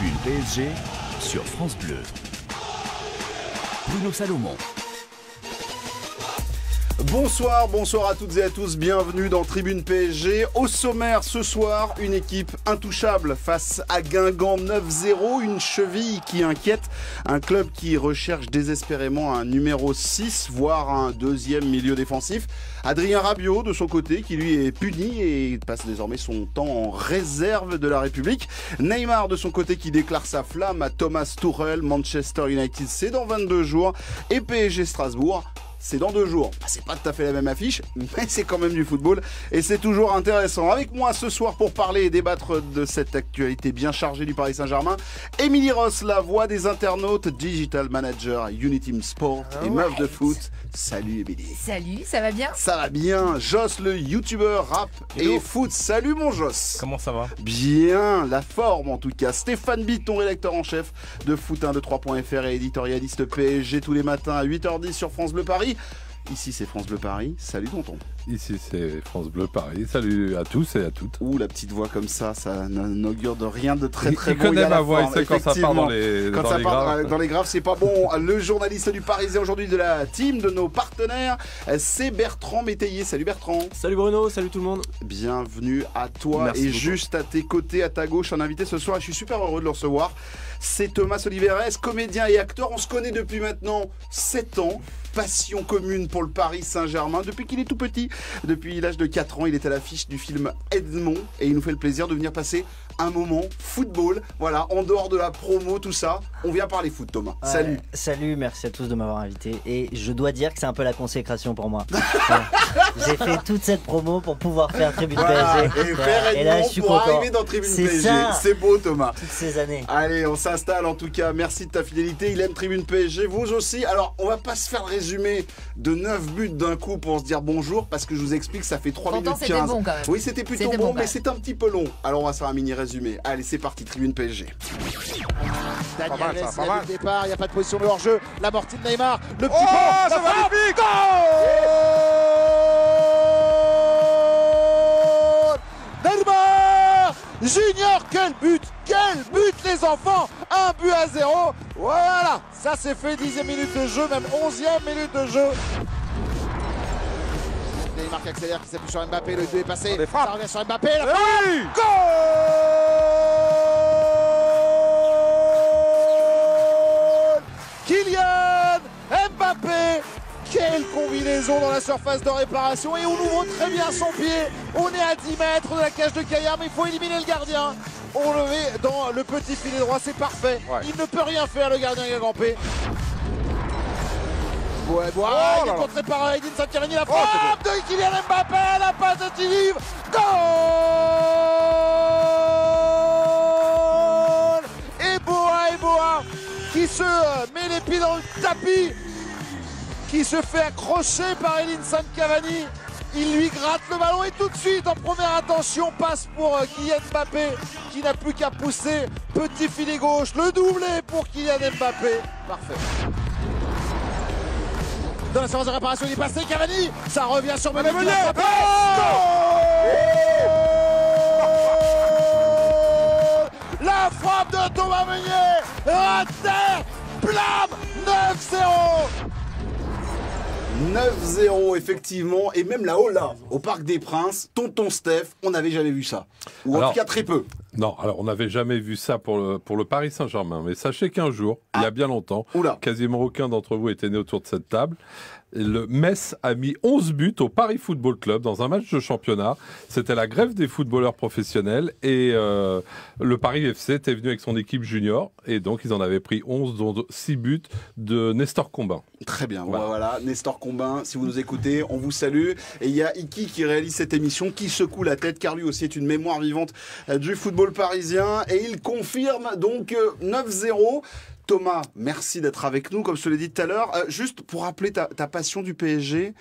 Tribune PSG sur France Bleu. Bruno Salomon. Bonsoir à toutes et à tous, bienvenue dans Tribune PSG. Au sommaire ce soir, une équipe intouchable face à Guingamp 9-0, une cheville qui inquiète, un club qui recherche désespérément un numéro 6, voire un deuxième milieu défensif. Adrien Rabiot de son côté qui lui est puni et passe désormais son temps en réserve de la République. Neymar de son côté qui déclare sa flamme à Thomas Tuchel. Manchester United c'est dans 22 jours et PSG Strasbourg c'est dans 2 jours. C'est pas tout à fait la même affiche, mais c'est quand même du football et c'est toujours intéressant. Avec moi ce soir pour parler et débattre de cette actualité bien chargée du Paris Saint-Germain, Émilie Ross, la voix des internautes, digital manager Uniteam Sport et meuf de foot. Salut Émilie. Salut, ça va bien? Ça va bien. Joss, le youtubeur rap et foot. Salut mon Joss. Comment ça va? Bien, la forme en tout cas. Stéphane Bitt, ton rédacteur en chef de foot123.fr et éditorialiste PSG tous les matins à 8h10 sur France Bleu Paris. Ici c'est France Bleu Paris, salut tonton. Ici c'est France Bleu Paris, salut à tous et à toutes. Ouh, la petite voix comme ça n'augure de rien de très très il bon. connaît ma voix, il sait quand ça part dans les graves. Dans les graves, c'est pas bon. Le journaliste du Parisien aujourd'hui de la team, de nos partenaires, c'est Bertrand Métayer. Salut Bertrand. Salut Bruno, salut tout le monde. Bienvenue à toi. Merci et beaucoup. Juste à tes côtés, à ta gauche, un invité ce soir, et je suis super heureux de le recevoir. C'est Thomas Oliveres, comédien et acteur. On se connaît depuis maintenant 7 ans. Passion commune pour le Paris Saint-Germain depuis qu'il est tout petit. Depuis l'âge de 4 ans, il est à l'affiche du film Edmond et il nous fait le plaisir de venir passer un moment football. Voilà, en dehors de la promo, tout ça, on vient parler foot, Thomas. Salut. Salut, merci à tous de m'avoir invité. Et je dois dire que c'est un peu la consécration pour moi. J'ai fait toute cette promo pour pouvoir faire Tribune PSG. Et faire Et là, je Edmond suis pour content. arriver dans Tribune C'est PSG. ça. C'est beau, Thomas. Toutes ces années. Allez, on s'installe en tout cas. Merci de ta fidélité. Il aime Tribune PSG. Vous aussi. Alors, on va pas se faire le résumé de 9 buts d'un coup pour se dire bonjour parce que je vous explique, ça fait 3 Pourtant, minutes c'était 15. bon quand même. Oui, c'était plutôt C'était bon, bon, mais quand c'est un petit peu long. Alors, on va se faire un mini résumé. Allez, c'est parti, Tribune PSG. Daniel Alves, il y a le départ, il n'y a pas de position de hors-jeu. L'amorti de Neymar, le petit Oh, ça va magnifique! Goal Neymar Junior, quel but les enfants, 1-0. Voilà, ça c'est fait, 10e minute de jeu, même 11e minute de jeu. Neymar qui accélère, qui s'appuie sur Mbappé, le 2 est passé, ça revient sur Mbappé, la frappe, goal Kylian Mbappé. Quelle combinaison dans la surface de réparation et on ouvre très bien son pied. On est à 10 mètres de la cage de Caillard, mais il faut éliminer le gardien. On le met dans le petit filet droit, c'est parfait. Ouais. Il ne peut rien faire, le gardien Guingampé. Ouais, il est contré par Edinson Cavani, la frappe de Kylian Mbappé, la passe de Tiliv. Goal Et Boa qui se met les pieds dans le tapis, qui se fait accrocher par Edinson Cavani. Il lui gratte le ballon et tout de suite, en première intention, passe pour Kylian Mbappé qui n'a plus qu'à pousser. Petit filet gauche, le doublé pour Kylian Mbappé. Parfait. Dans la séance de réparation, il est passé, Cavani. Ça revient sur Meunier. La frappe de Thomas Meunier. Raté. Blam. 9-0. 9-0 effectivement, et même là-haut là, au Parc des Princes, tonton Steph, on n'avait jamais vu ça. Ou en Alors, tout cas très peu. Non, alors on n'avait jamais vu ça pour le Paris Saint-Germain. Mais sachez qu'un jour, il y a bien longtemps, Oula. quasiment aucun d'entre vous était né autour de cette table. Le Metz a mis 11 buts au Paris Football Club dans un match de championnat. C'était la grève des footballeurs professionnels et le Paris FC était venu avec son équipe junior et donc ils en avaient pris 11, dont 6 buts de Nestor Combin. Très bien, Voilà. voilà, Nestor Combin, si vous nous écoutez, on vous salue. Et il y a Iki qui réalise cette émission, qui secoue la tête, car lui aussi est une mémoire vivante du football parisien. Et il confirme donc 9-0. Thomas, merci d'être avec nous, comme je te l'ai dit tout à l'heure. Juste pour rappeler ta passion du PSG,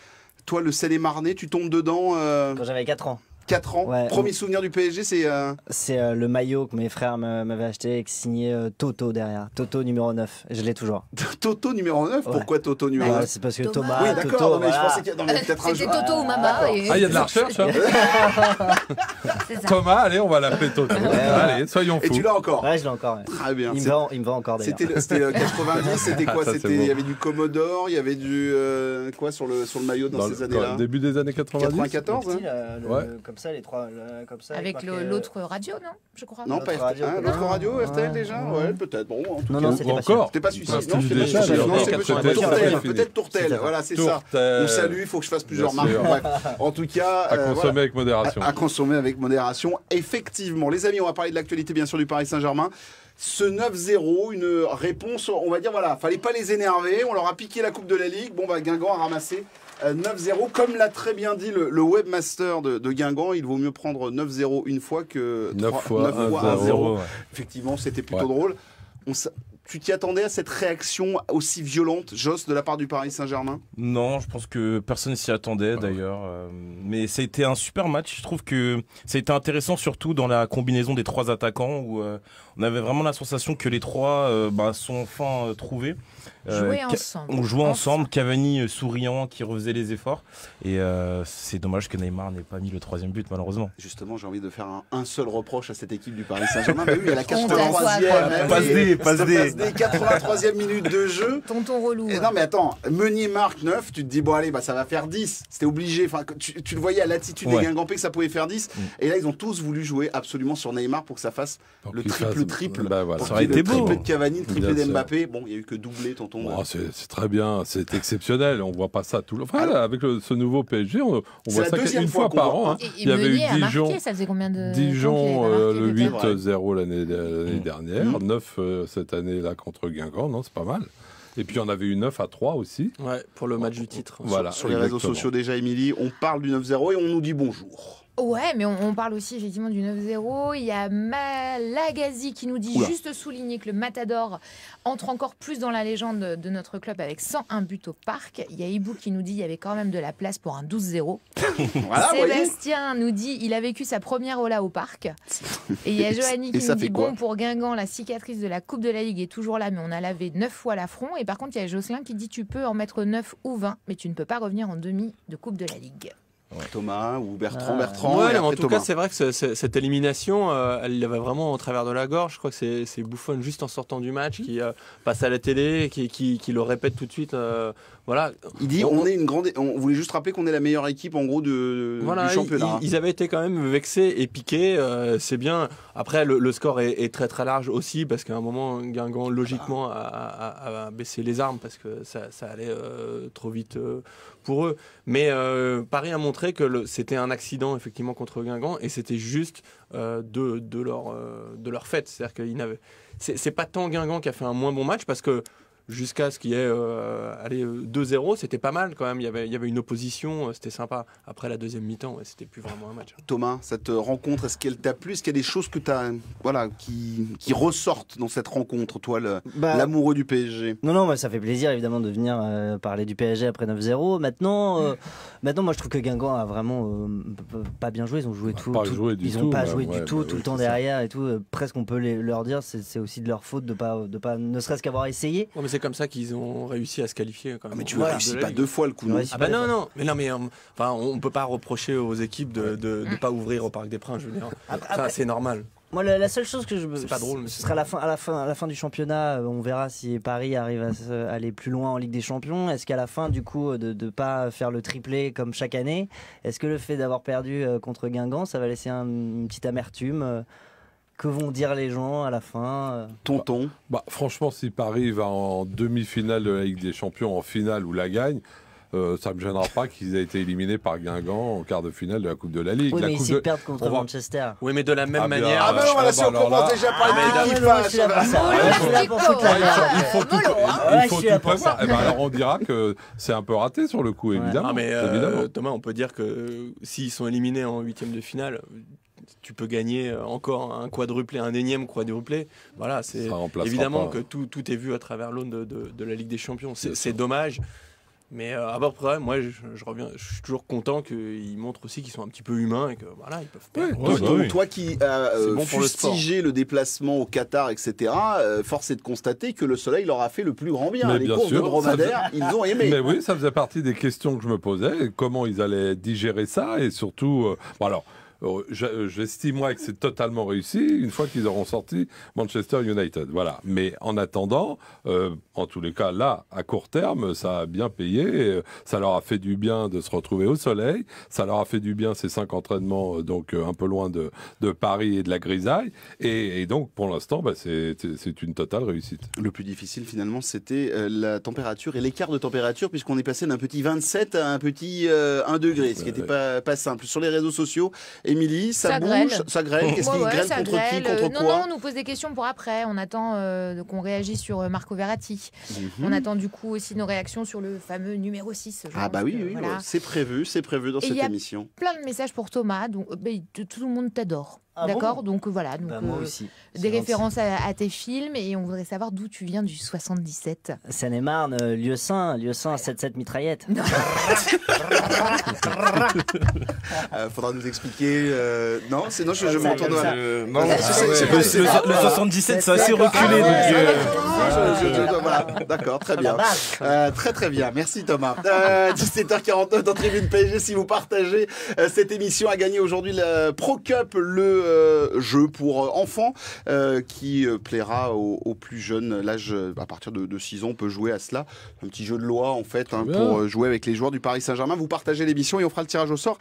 toi le Seine-et-Marnais, tu tombes dedans Quand j'avais 4 ans. 4 ans. Ouais. Premier souvenir du PSG, c'est... C'est le maillot que mes frères m'avaient acheté et qui signait Toto derrière. Toto numéro 9. Je l'ai toujours. Toto numéro 9. Ouais. Pourquoi Toto numéro 9? C'est parce que Thomas. Thomas. Oui, d'accord, Toto, non, mais je voilà. pensais qu'il y a non, mais peut-être un C'était jour. Toto ou Mama. d'accord. et- Ah, il y a de la recherche, hein. C'est ça. Thomas, allez, on va l'appeler Toto. Allez, soyons Et fous. tu l'as encore? Ouais, je l'ai encore. Ouais. Très bien. Il me vend encore d'ailleurs. C'était 90, c'était quoi? Ça, c'est C'était beau. il y avait du Commodore, il y avait du quoi sur le maillot dans ces années-là? Début des années 90. 94 hein? Ouais. Comme ça, les trois. Comme ça, Avec l'autre radio, non? Je crois. Non, pas L'autre radio, RTL. peut-être. L'autre radio, RTL Ouais. déjà? Ouais, peut-être. Bon, en tout Non, cas. non, Ou c'était pas encore. C'était pas celui-ci, Ah, non? c'était C'était pas déjà, celui-ci. alors, Non, c'était c'était peut-être Tourtel. fini. Peut-être Tourtel. Voilà, c'est ça. Tourtel. On salue, il faut que je fasse plusieurs marques. sûr. Bref. En tout cas, À consommer voilà. avec modération. À consommer avec modération, effectivement. Les amis, on va parler de l'actualité, bien sûr, du Paris Saint-Germain. Ce 9-0, une réponse, on va dire, voilà, fallait pas les énerver. On leur a piqué la Coupe de la Ligue. Bon, bah, Guingamp a ramassé 9-0. Comme l'a très bien dit le webmaster de Guingamp, il vaut mieux prendre 9-0 une fois que 9 fois 1-0. 1-0. Effectivement, c'était plutôt Ouais. drôle. Tu t'y attendais à cette réaction aussi violente, Joss, de la part du Paris Saint-Germain? Non, je pense que personne s'y attendait d'ailleurs. Mais ça a été un super match. Je trouve que ça a été intéressant surtout dans la combinaison des trois attaquants où on avait vraiment la sensation que les trois sont enfin trouvés. Jouer ensemble. On jouait ensemble, Cavani souriant qui refaisait les efforts. Et c'est dommage que Neymar n'ait pas mis le troisième but malheureusement. Justement, j'ai envie de faire un seul reproche à cette équipe du Paris Saint-Germain. Mais oui, elle a Honte à toi, 83e. Passe D. 83e minute de jeu. Tonton relou. Et non mais attends, Meunier marque 9, tu te dis bon allez bah ça va faire 10, c'était obligé, enfin tu le voyais à l'attitude des Ouais. Guingampais que ça pouvait faire 10, et là ils ont tous voulu jouer absolument sur Neymar pour que ça fasse Pour le qu'il triple-triple, fasse- Bah, voilà. pour Ça aurait qu'il y ait été le beau. triplé de Cavani, le triplé Bien sûr. d'Mbappé, bon il y a eu que doublé tonton. Bon, c'est très bien, c'est exceptionnel, on voit pas ça tout le temps. Enfin, Alors, là, avec ce nouveau PSG, on c'est voit la ça deuxième une fois fois qu'on par voit, an. hein. Hein. Et Il y avait eu Meunier a Dijon, marqué, ça faisait combien de temps Dijon qu'il avait pas marqué, le peut-être 8-0 l'année dernière, 9 cette année-là contre Guingamp, non, c'est pas mal. Et puis on avait eu 9-3 aussi. Ouais, pour le match du titre. Voilà, Sur les réseaux exactement. sociaux déjà Émilie, on parle du 9-0 et on nous dit bonjour. Ouais, mais on parle aussi effectivement du 9-0. Il y a Malagazi qui nous dit Oula. juste souligner que le Matador entre encore plus dans la légende de notre club avec 101 buts au parc. Il y a Ibou qui nous dit il y avait quand même de la place pour un 12-0. Voilà, vous voyez. Sébastien nous dit il a vécu sa première Ola au parc. Et il y a Johanny Et qui ça nous fait dit quoi bon, pour Guingamp, la cicatrice de la Coupe de la Ligue est toujours là, mais on a lavé 9 fois l'affront. Et par contre, il y a Jocelyn qui dit tu peux en mettre 9 ou 20, mais tu ne peux pas revenir en demi de Coupe de la Ligue. Thomas ou Bertrand, Ah. Bertrand. Ouais, et mais en après tout Thomas. cas, c'est vrai que cette élimination, elle l'avait vraiment au travers de la gorge. Je crois que c'est Buffon juste en sortant du match qui passe à la télé, qui le répète tout de suite. Voilà. Il dit on est une grande. On voulait juste rappeler qu'on est la meilleure équipe en gros Voilà, du championnat. ils avaient été quand même vexés et piqués. C'est bien. Après, le score est très très large aussi parce qu'à un moment, Guingamp logiquement a baissé les armes parce que ça allait trop vite pour eux. Mais Paris a montré que c'était un accident effectivement contre Guingamp et c'était juste de leur fait. C'est-à-dire qu'il n'avait. C'est pas tant Guingamp qui a fait un moins bon match parce que jusqu'à ce qu'il y ait 2-0, c'était pas mal quand même. Il y avait une opposition, c'était sympa. Après la deuxième mi-temps, ouais, c'était plus vraiment un match. Thomas, cette rencontre, est-ce qu'elle t'a plu? Est-ce qu'il y a des choses que t'as, voilà, qui ressortent dans cette rencontre, toi, l'amoureux du PSG? Non, moi, ça fait plaisir évidemment de venir parler du PSG après 9-0. Maintenant, moi je trouve que Guingamp a vraiment pas bien joué. Ils ont joué tout. Ils n'ont pas joué du tout le temps derrière et tout. Presque on peut leur dire c'est aussi de leur faute de pas ne serait-ce qu'avoir essayé. Ouais, mais c'est comme ça qu'ils ont réussi à se qualifier quand même. Mais tu Voilà, réussis de la pas Ligue. 2 fois le coup, non? Ouais, Ah bah non, mais enfin, on peut pas reprocher aux équipes de pas ouvrir au Parc des Princes, je veux dire. Enfin, c'est normal. Moi, la seule chose que C'est pas drôle, mais ce c'est sera à la fin du championnat. On verra si Paris arrive à aller plus loin en Ligue des Champions. Est-ce qu'à la fin, du coup, de pas faire le triplé comme chaque année, est-ce que le fait d'avoir perdu contre Guingamp, ça va laisser une petite amertume? Que vont dire les gens à la fin? Tonton. Bah, franchement, si Paris va en demi-finale de la Ligue des Champions, en finale ou la gagne, ça ne me gênera pas qu'ils aient été éliminés par Guingamp en quart de finale de la Coupe de la Ligue. Oui, La mais coupe s'ils de- perdent contre on va- Manchester. Oui, mais de la même Ah, bien. manière. Ah bah non, voilà, si on alors commence là- déjà par mais une là- équipe qui moi, je passe. suis là pour ça. Ouais, je suis là pour foutre la merde. Il faut tout, Ouais, il faut je suis là tout pour ça. prévoir. Eh ben, alors on dira que c'est un peu raté sur le coup, Ouais. évidemment. Ah, mais évidemment. Thomas, on peut dire que s'ils sont éliminés en huitième de finale, tu peux gagner encore un quadruplé, un énième quadruplé. Voilà, c'est Ça remplacera évidemment pas. que tout est vu à travers l'aune de la Ligue des Champions. C'est dommage. Mais après, moi, je reviens, je suis toujours content qu'ils montrent aussi qu'ils sont un petit peu humains et que voilà, ils peuvent perdre. Toi qui as bon pour le sport. fustigé le déplacement au Qatar, etc., force est de constater que le soleil leur a fait le plus grand bien. Mais Les bien courses sûr, de dromadaire, ils ont aimé. Mais oui, ça faisait partie des questions que je me posais, comment ils allaient digérer ça, et surtout, j'estime moi que c'est totalement réussi une fois qu'ils auront sorti Manchester United. Voilà. Mais en attendant, en tous les cas, là, à court terme, ça a bien payé. Ça leur a fait du bien de se retrouver au soleil. Ça leur a fait du bien ces 5 entraînements, donc un peu loin de Paris et de la grisaille. Et donc, pour l'instant, c'est une totale réussite. Le plus difficile, finalement, c'était la température et l'écart de température, puisqu'on est passé d'un petit 27 à un petit 1 degré, ce qui n'était pas simple. Sur les réseaux sociaux, Émilie, ça bouge, ça grêle. Qu'est-ce qui grêle contre qui, contre quoi? Non, on nous pose des questions pour après. On attend qu'on réagisse sur Marco Verratti. On attend du coup aussi nos réactions sur le fameux numéro 6. Oui, voilà. C'est prévu dans cette émission. Plein de messages pour Thomas. Donc, tout le monde t'adore. Ah d'accord, bon donc voilà. Donc, moi aussi. Des références à tes films, et on voudrait savoir d'où tu viens du 77. Seine-et-Marne, Lieu-Saint, 7-7 mitraillette. Faudra nous expliquer. Non, sinon je m'entends. Non, le 77, c'est assez reculé. Voilà, d'accord, très bien. Très bien, merci Thomas. 17h49 dans Tribune PSG. Si vous partagez cette émission, a gagné aujourd'hui la Pro Cup, le jeu pour enfants qui plaira aux plus jeunes. L'âge, à partir de 6 ans, on peut jouer à cela. Un petit jeu de loi en fait, pour jouer avec les joueurs du Paris Saint-Germain. Vous partagez l'émission et on fera le tirage au sort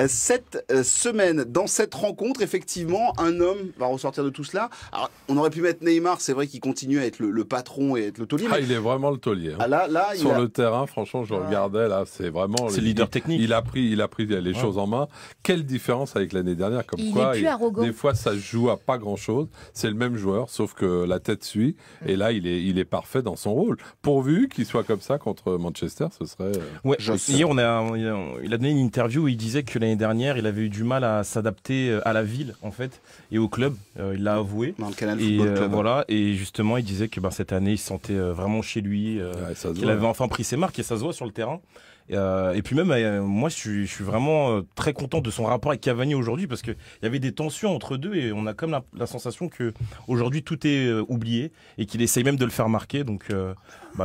cette semaine. Dans cette rencontre, effectivement, un homme va ressortir de tout cela. Alors, on aurait pu mettre Neymar, c'est vrai qu'il continue à être le patron et être le taulier. Il est vraiment le taulier. Là, sur le terrain, franchement, je regardais, là, c'est vraiment... C'est le leader technique. Il a pris les choses en main. Quelle différence avec l'année dernière, comme il quoi... est plus arrogant. Des fois, ça se joue à pas grand-chose. C'est le même joueur, sauf que la tête suit. Et là, il est parfait dans son rôle. Pourvu qu'il soit comme ça contre Manchester, ce serait... Ouais, hier, il a donné une interview où il disait que l'année dernière, il avait eu du mal à s'adapter à la ville, en fait, et au club. Il l'a avoué. Dans le Canal Football Club. Voilà, et justement, il disait que cette année, il se sentait vraiment chez lui, qu'il avait enfin pris ses marques, et ça se voit sur le terrain. Et puis même, moi, je suis vraiment très content de son rapport avec Cavani aujourd'hui, parce qu'il y avait des tensions entre deux, et on a comme la sensation que aujourd'hui tout est oublié, et qu'il essaye même de le faire marquer, donc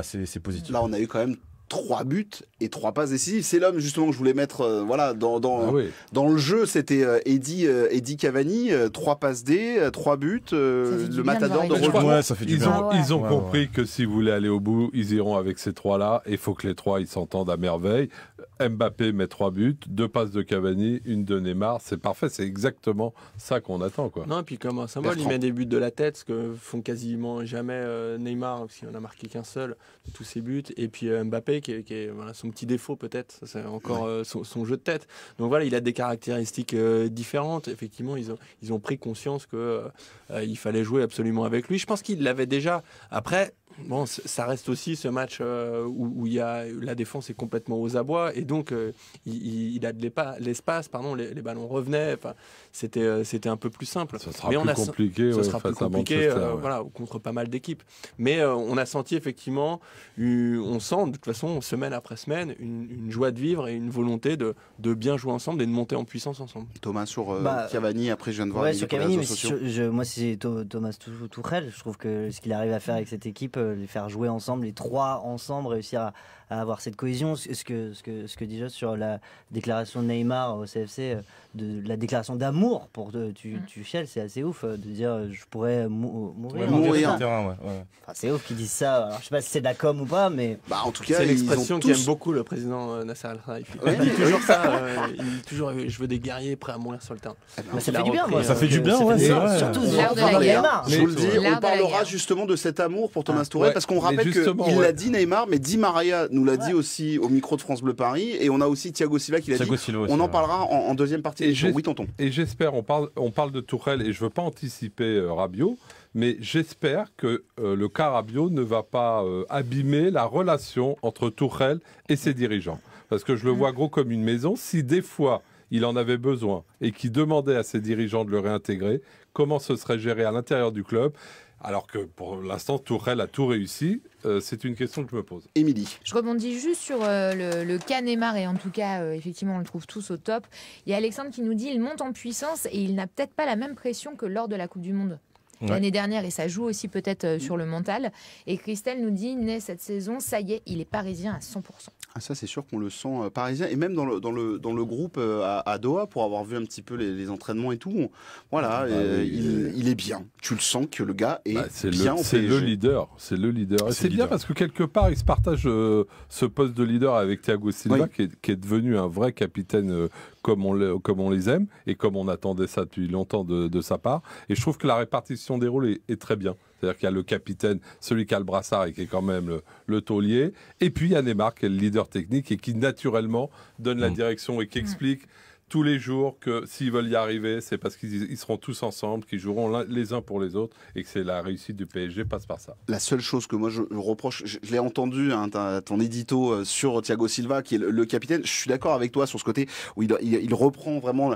c'est positif. Là, on a eu quand même 3 buts et 3 passes décisives. C'est l'homme justement que je voulais mettre dans le jeu. C'était Eddy Cavani, 3 passes D, 3 buts, le matador de retour. Ça fait du bien. Ils ont compris que s'ils voulaient aller au bout, ils iront avec ces 3-là. Il faut que les 3 ils s'entendent à merveille. Mbappé met 3 buts, 2 passes de Cavani, une de Neymar. C'est parfait, c'est exactement ça qu'on attend, quoi. Non, et puis comme un symbole, il met des buts de la tête, ce que font quasiment jamais Neymar, parce qu'il n'en a marqué qu'un seul de tous ses buts. Et puis Mbappé, qui est son petit défaut peut-être, c'est encore son jeu de tête. Donc voilà, il a des caractéristiques différentes. Effectivement, ils ont pris conscience qu'il fallait jouer absolument avec lui. Je pense qu'il l'avait déjà. Après, bon, ça reste aussi ce match où la défense est complètement aux abois, et donc il a de l'espace, les ballons revenaient. C'était un peu plus simple. Ça sera plus compliqué, face à Manchester, voilà, contre pas mal d'équipes. Mais on a senti effectivement, on sent de toute façon semaine après semaine une joie de vivre et une volonté de bien jouer ensemble et de monter en puissance ensemble. Thomas sur Cavani, après je viens de voir sur Cavani, moi c'est Thomas Tuchel. Je trouve que ce qu'il arrive à faire avec cette équipe, les faire jouer ensemble, les 3 ensemble, réussir à avoir cette cohésion, ce que dit Joss sur la déclaration de Neymar au CFC, de la déclaration d'amour pour Tuchel, c'est assez ouf de dire je pourrais mourir. C'est ouf qu'ils disent ça. Alors, je sais pas si c'est de la com ou pas, mais en tout cas, c'est l'expression qu'aime beaucoup le président Nasser Al-Khelaifi. Il dit toujours ça. Il dit toujours je veux des guerriers prêts à mourir sur le terrain. Ça fait du bien. Ça fait du bien, c'est vrai. Surtout je vous le dis, on parlera justement de cet amour pour Thomas Tuchel, parce qu'on rappelle qu'il l'a dit Neymar, mais Di Maria nous l'a dit aussi au micro de France Bleu Paris, et on a aussi Thiago Silva qui l'a dit. On en parlera en deuxième partie. Oui, tonton. Et j'espère, on parle de Tuchel, et je veux pas anticiper Rabiot, mais j'espère que le cas Rabiot ne va pas abîmer la relation entre Tuchel et ses dirigeants, parce que je le vois gros comme une maison. Si des fois il en avait besoin et qu'il demandait à ses dirigeants de le réintégrer, comment ce serait géré à l'intérieur du club? Alors que pour l'instant, Tuchel a tout réussi. c'est une question que je me pose. Émilie. Je rebondis juste sur le cas Neymar et en tout cas, effectivement, on le trouve tous au top. Il y a Alexandre qui nous dit il monte en puissance et il n'a peut-être pas la même pression que lors de la Coupe du Monde. L'année dernière, et ça joue aussi peut-être sur le mental. Et Christelle nous dit, né cette saison, ça y est, il est parisien à 100%. Ah, ça, c'est sûr qu'on le sent parisien. Et même dans le groupe à Doha, pour avoir vu un petit peu les entraînements et tout, voilà, il est bien. Tu le sens que le gars est bien au PSG. C'est le leader. C'est le leader. Et c'est bien parce que quelque part, il se partage ce poste de leader avec Thiago Silva, qui est devenu un vrai capitaine comme on les aime et comme on attendait ça depuis longtemps de sa part. Et je trouve que la répartition des rôles est très bien. C'est-à-dire qu'il y a le capitaine, celui qui a le brassard et qui est quand même le taulier. Et puis il y a Neymar qui est le leader technique et qui naturellement donne la direction et qui explique tous les jours que s'ils veulent y arriver, c'est parce qu'ils seront tous ensemble, qu'ils joueront les uns pour les autres et que c'est la réussite du PSG passe par ça. La seule chose que moi je reproche, je l'ai entendu, ton édito sur Thiago Silva qui est le capitaine, je suis d'accord avec toi sur ce côté où il reprend vraiment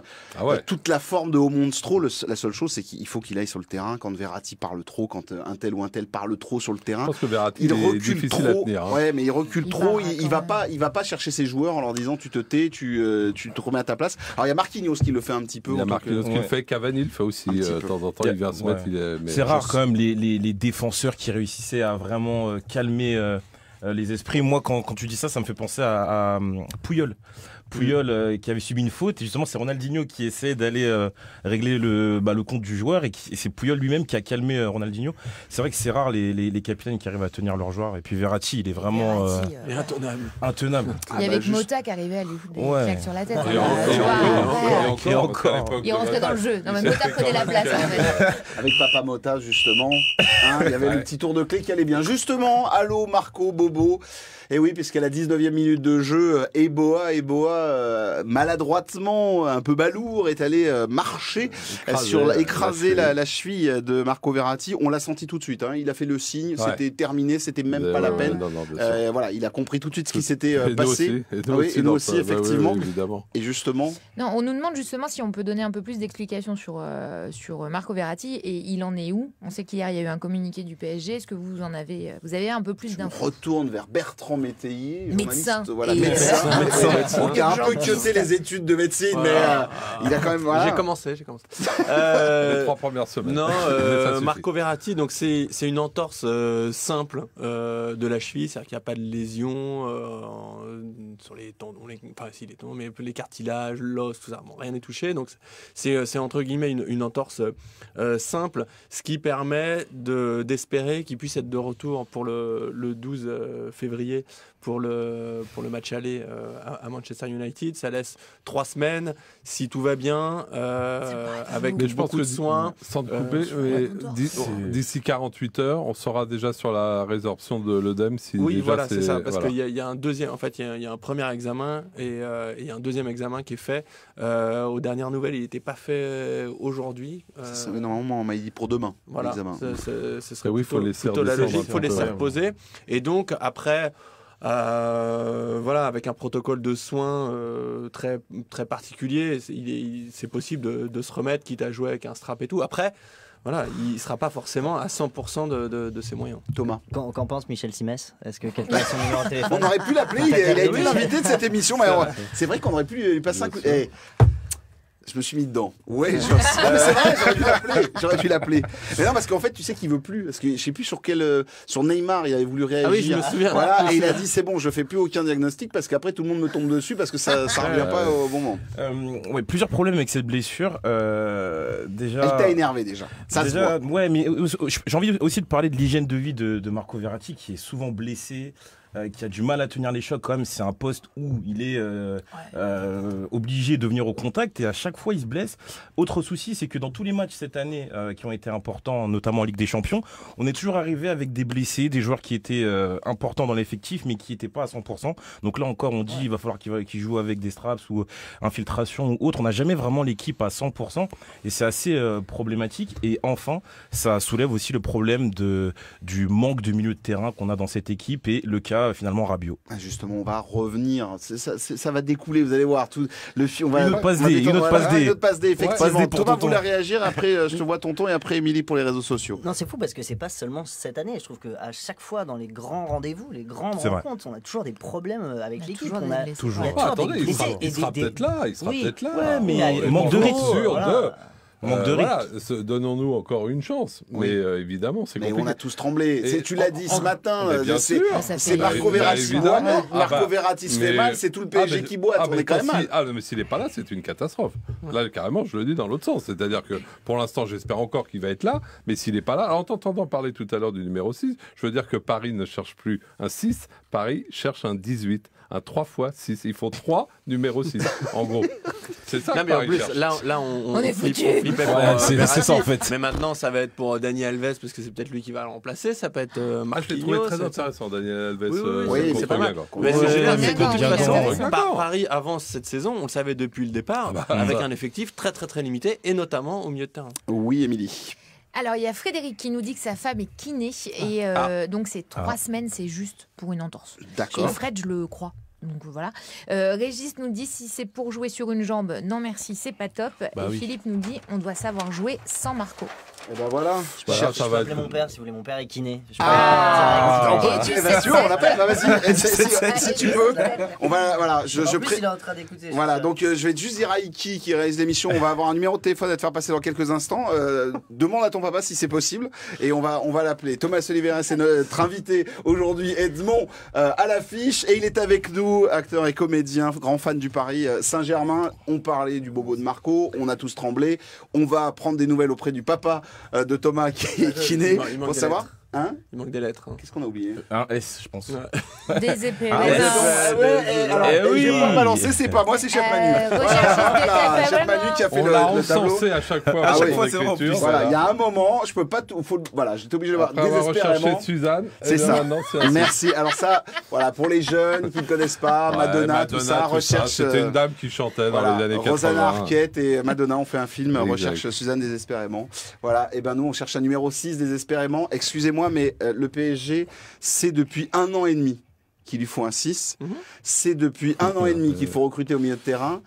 toute la forme de Monstro. La seule chose c'est qu'il faut qu'il aille sur le terrain quand Verratti parle trop, quand un tel ou un tel parle trop sur le terrain. Je pense que Verratti il recule difficile trop, à tenir. Ouais, mais il recule trop, il va pas chercher ses joueurs en leur disant tu te tais, tu te remets à ta place. Alors il y a Marquinhos qui le fait un petit peu. Il y a Marquinhos qui le fait, Cavani le fait aussi de temps en temps. Il vient se mettre. C'est rare quand même les défenseurs qui réussissaient à vraiment calmer les esprits. Moi, quand tu dis ça, ça me fait penser à Puyol. Puyol qui avait subi une faute et justement c'est Ronaldinho qui essaie d'aller régler le compte du joueur et c'est Puyol lui-même qui a calmé Ronaldinho. C'est vrai que c'est rare les capitaines qui arrivent à tenir leurs joueurs et puis Verratti il est vraiment intenable. Il y avait Mota qui arrivait à lui foutre des claques sur la tête. Et encore. Il rentrait dans le jeu. Non mais Mota prenait la place. Avec Papa Mota justement, il y avait le petit tour de clé qui allait bien. Justement, allô Marco, Bobo. Et oui, puisqu'à la 19e minute de jeu, Eboa, maladroitement, un peu balourd, est allé marcher, écraser la cheville de Marco Verratti. On l'a senti tout de suite. Il a fait le signe, c'était terminé, c'était même pas la peine. Voilà, il a compris tout de suite ce qui s'était passé. Et nous aussi, effectivement. Et justement. Non, on nous demande justement si on peut donner un peu plus d'explications sur Marco Verratti et il en est où. On sait qu'hier il y a eu un communiqué du PSG. Est-ce que vous avez un peu plus d'infos? On retourne vers Bertrand Métayer, médecin. Médecin. Il a un peu queuté les études de médecine, mais il a quand même. Voilà. J'ai commencé. Les 3 premières semaines. Non, Marco Verratti, donc c'est une entorse simple de la cheville, c'est-à-dire qu'il n'y a pas de lésion sur les tendons, les tendons, mais les cartilages, l'os, tout ça, rien n'est touché. Donc c'est entre guillemets une entorse simple, ce qui permet d'espérer qu'il puisse être de retour pour le 12 février pour le match aller à Manchester United. Ça laisse 3 semaines si tout va bien, avec beaucoup de soins. Sans te couper, d'ici 48 heures, on sera déjà sur la résorption de l'œdème. Oui, voilà, c'est ça, parce qu'il y a un deuxième, en fait, il y a un premier examen et il y a un deuxième examen qui est fait. Aux dernières nouvelles, il n'était pas fait aujourd'hui. Normalement, on m'a dit pour demain. Voilà, ce serait plutôt la logique. Il faut laisser reposer. Et donc après. Avec un protocole de soins très, très particulier, c'est possible de se remettre, quitte à jouer avec un strap et tout. Après, il ne sera pas forcément à 100% de ses moyens. Thomas. Qu'en pense Michel Simès? Est-ce que quelqu'un a son numéro de téléphone? On aurait pu l'appeler, il a été l'invité de cette émission. Mais c'est vrai qu'on aurait pu lui passer un coup. Je me suis mis dedans. Ouais, mais c'est vrai, j'aurais pu l'appeler. Mais non, parce qu'en fait, tu sais qu'il veut plus. Parce que je sais plus sur Neymar, il avait voulu réagir. Ah oui, je me souviens. Voilà, et il a dit c'est bon, je fais plus aucun diagnostic parce qu'après tout le monde me tombe dessus parce que ça revient pas au bon moment. Plusieurs problèmes avec cette blessure. Déjà. Elle t'a énervé déjà. Ça se voit. Ouais, mais j'ai envie aussi de parler de l'hygiène de vie de Marco Verratti qui est souvent blessé. Qui a du mal à tenir les chocs quand même, c'est un poste où il est obligé de venir au contact et à chaque fois il se blesse. Autre souci, c'est que dans tous les matchs cette année qui ont été importants, notamment en Ligue des Champions, on est toujours arrivé avec des blessés, des joueurs qui étaient importants dans l'effectif mais qui n'étaient pas à 100%. Donc là encore on dit il va falloir qu'ils jouent avec des straps ou infiltration ou autre. On n'a jamais vraiment l'équipe à 100% et c'est assez problématique. Et enfin, ça soulève aussi le problème du manque de milieu de terrain qu'on a dans cette équipe et le cas pas finalement Rabiot. Justement, on va revenir. Ça va découler, vous allez voir. Tout le film. Une autre passe D, une autre passe D. Effectivement. Passe D pour Thomas Tonton. voulait réagir. Après, je te vois Tonton et après Émilie pour les réseaux sociaux. Non, c'est fou parce que c'est pas seulement cette année. Je trouve qu'à chaque fois, dans les grands rendez-vous, les grandes rencontres, on a toujours des problèmes avec l'équipe. toujours des blessés. Toujours. Il y a toujours Attendez, des il blessés et sera peut-être là. Il sera Oui. peut-être là. Ouais, mais On est manque de pas rythme. sûr de. Manque de rythme. Voilà, donnons-nous encore une chance. Oui. Mais évidemment, c'est Mais compliqué. on a tous tremblé. Et tu l'as dit ce matin. Mais bien sûr. C'est Marco Bah, Verratti. évidemment. Marco Verratti se fait mais- mal. C'est tout le PSG qui boite. On est quand même mal. Mais s'il n'est pas là, c'est une catastrophe. Là, carrément, je le dis dans l'autre sens. C'est-à-dire que pour l'instant, j'espère encore qu'il va être là. Mais s'il n'est pas là, alors en t'entendant parler tout à l'heure du numéro 6, je veux dire que Paris ne cherche plus un 6. Paris cherche un 18. Un 3 x 6. Il faut 3 numéros 6, en gros. C'est ça Non, que mais en Paris plus, cherche. là On est flippe- foutus. on flippait Ouais, pour, c'est Verratti. ça, en fait. Mais maintenant, ça va être pour Dani Alves parce que c'est peut-être lui qui va le remplacer. Ça peut être Je l'ai Marquinhos. trouvé très ça- intéressant, Daniel Alves. oui, contre c'est pas mal. Guingamp. Mais ce que je veux dire, Ouais, c'est que de toute d'accord, façon, d'accord. Paris avance cette saison, on le savait depuis le départ, bah, avec ça. un effectif très très très limité et notamment au milieu de terrain. Oui, Émilie. Alors, il y a Frédéric qui nous dit que sa femme est kiné. Et donc, c'est 3 semaines, c'est juste pour une entorse. Et D'accord. Fred, je le crois. Donc voilà. Régis nous dit si c'est pour jouer sur une jambe, non merci, c'est pas top. Bah et oui. Philippe nous dit on doit savoir jouer sans Marco. Et ben voilà. Voilà, Je ça peux va appeler être- mon père si vous voulez. Mon père est kiné. Je peux- Ah, Et tu eh sais ben, tu veux, on l'appelle. Bah, vas-y. Si tu veux. On va, voilà. En plus, il est en train d'écouter. Voilà, donc je vais juste dire à Iki qui réalise l'émission, on va avoir un numéro de téléphone à te faire passer dans quelques instants. Demande à ton papa si c'est possible et on va l'appeler. Thomas Oliveira, c'est notre invité aujourd'hui, Edmond à l'affiche et il est avec nous, acteur et comédien, grand fan du Paris Saint-Germain. On parlait du bobo de Marco, on a tous tremblé. On va prendre des nouvelles auprès du papa de Thomas qui est kiné Il manque pour des savoir. lettres. Hein? Il manque des lettres. Qu'est-ce qu'on a oublié? Un S, je pense. Des épées. Ah, des ouais, dents. alors, Eh oui. je vais pas balancer, c'est pas moi, c'est Chef Manu. Recherche des Chef Manu qui a fait On l'a le tableau. encensé à chaque fois. À pour chaque son fois, c'est vrai, en écriture, plus. Voilà, il y a un moment, je peux pas tout. Voilà, j'étais obligé de voir Après avoir désespérément. recherché Suzanne, C'est et là, ça. maintenant, c'est un- Merci. Alors ça, voilà, pour les jeunes qui ne connaissent pas, Ouais, Madonna, tout ça, recherche. C'était une dame qui chantait dans Voilà, les années 80. Rosanna Arquette et Madonna ont fait un film, Exact. recherche Suzanne désespérément. Voilà, et ben nous on cherche un numéro 6 désespérément. Excusez-moi, mais le PSG, c'est depuis 1 an et demi qu'il lui faut un 6. C'est depuis 1 an et demi qu'il faut recruter au milieu de terrain.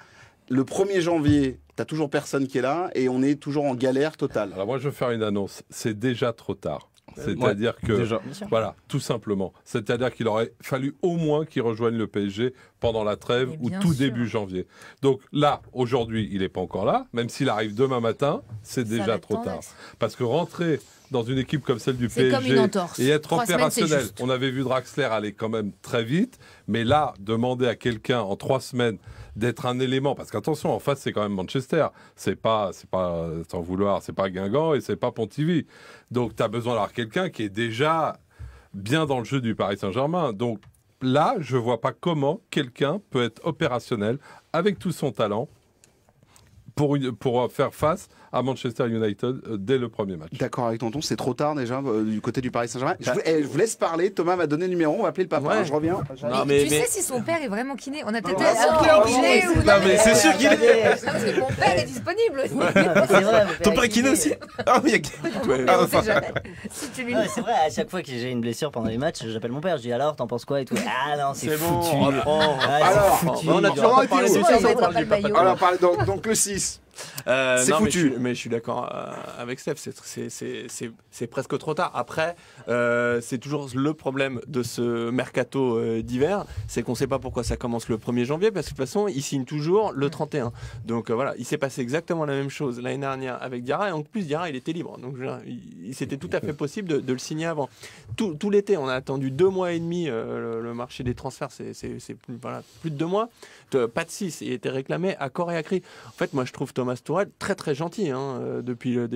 Le 1er janvier, t'as toujours personne qui est là et on est toujours en galère totale. Alors moi, je vais faire une annonce. C'est déjà trop tard. C'est-à-dire que, Déjà. voilà, tout simplement. C'est-à-dire qu'il aurait fallu au moins qu'il rejoigne le PSG pendant la trêve Mais ou bien tout sûr. début janvier. Donc là, aujourd'hui, il n'est pas encore là. Même s'il arrive demain matin, c'est Ça va déjà être trop tard. tendance. Parce que rentrer dans une équipe comme celle du C'est comme PSG une entorse. et être 3 semaines, c'est opérationnel, juste. on avait vu Draxler aller quand même très vite, mais là, demander à quelqu'un en 3 semaines d'être un élément, parce qu'attention, en face, c'est quand même Manchester, c'est pas, sans vouloir, c'est pas Guingamp et c'est pas Pontivy. Donc, tu as besoin d'avoir quelqu'un qui est déjà bien dans le jeu du Paris Saint-Germain. Donc, là, je vois pas comment quelqu'un peut être opérationnel avec tout son talent pour faire face à Manchester United dès le premier match. D'accord avec tonton, c'est trop tard déjà du côté du Paris Saint-Germain. Je vous laisse parler, Thomas m'a donné le numéro, on va appeler le papa. Ouais. Je reviens. Non, Tu sais si son père est vraiment kiné? On a peut-être Ah, un kiné ou Non, mais c'est sûr qu'il est. Non, parce que mon père est disponible aussi. C'est vrai. Ton père est kiné aussi. Ah oui, Mais on sait jamais. Si tu lui Ouais, c'est vrai, à chaque fois que j'ai une blessure pendant les matchs, j'appelle mon père, je dis alors, t'en penses quoi et tout. Ah non, c'est bon, foutu. on reprend. Ah, Alors, c'est foutu. on a toujours Laurent pas parlé était du où Ça, ça, ça on parle pas du le papa. maillot. Alors, donc le 6. C'est Non, foutu. Mais je suis d'accord avec Steph, c'est presque trop tard. Après, c'est toujours le problème de ce mercato d'hiver, c'est qu'on ne sait pas pourquoi ça commence le 1er janvier, parce que de toute façon, il signe toujours le 31. Donc voilà, il s'est passé exactement la même chose l'année dernière avec Diarra, et en plus Diarra, il était libre. Donc c'était tout à fait possible de le signer avant. Tout l'été, on a attendu 2 mois et demi, le marché des transferts, c'est plus de 2 mois. Pas de 6, il était réclamé à corps et à cri. En fait, moi, je trouve Thomas Tuchel très très gentil depuis le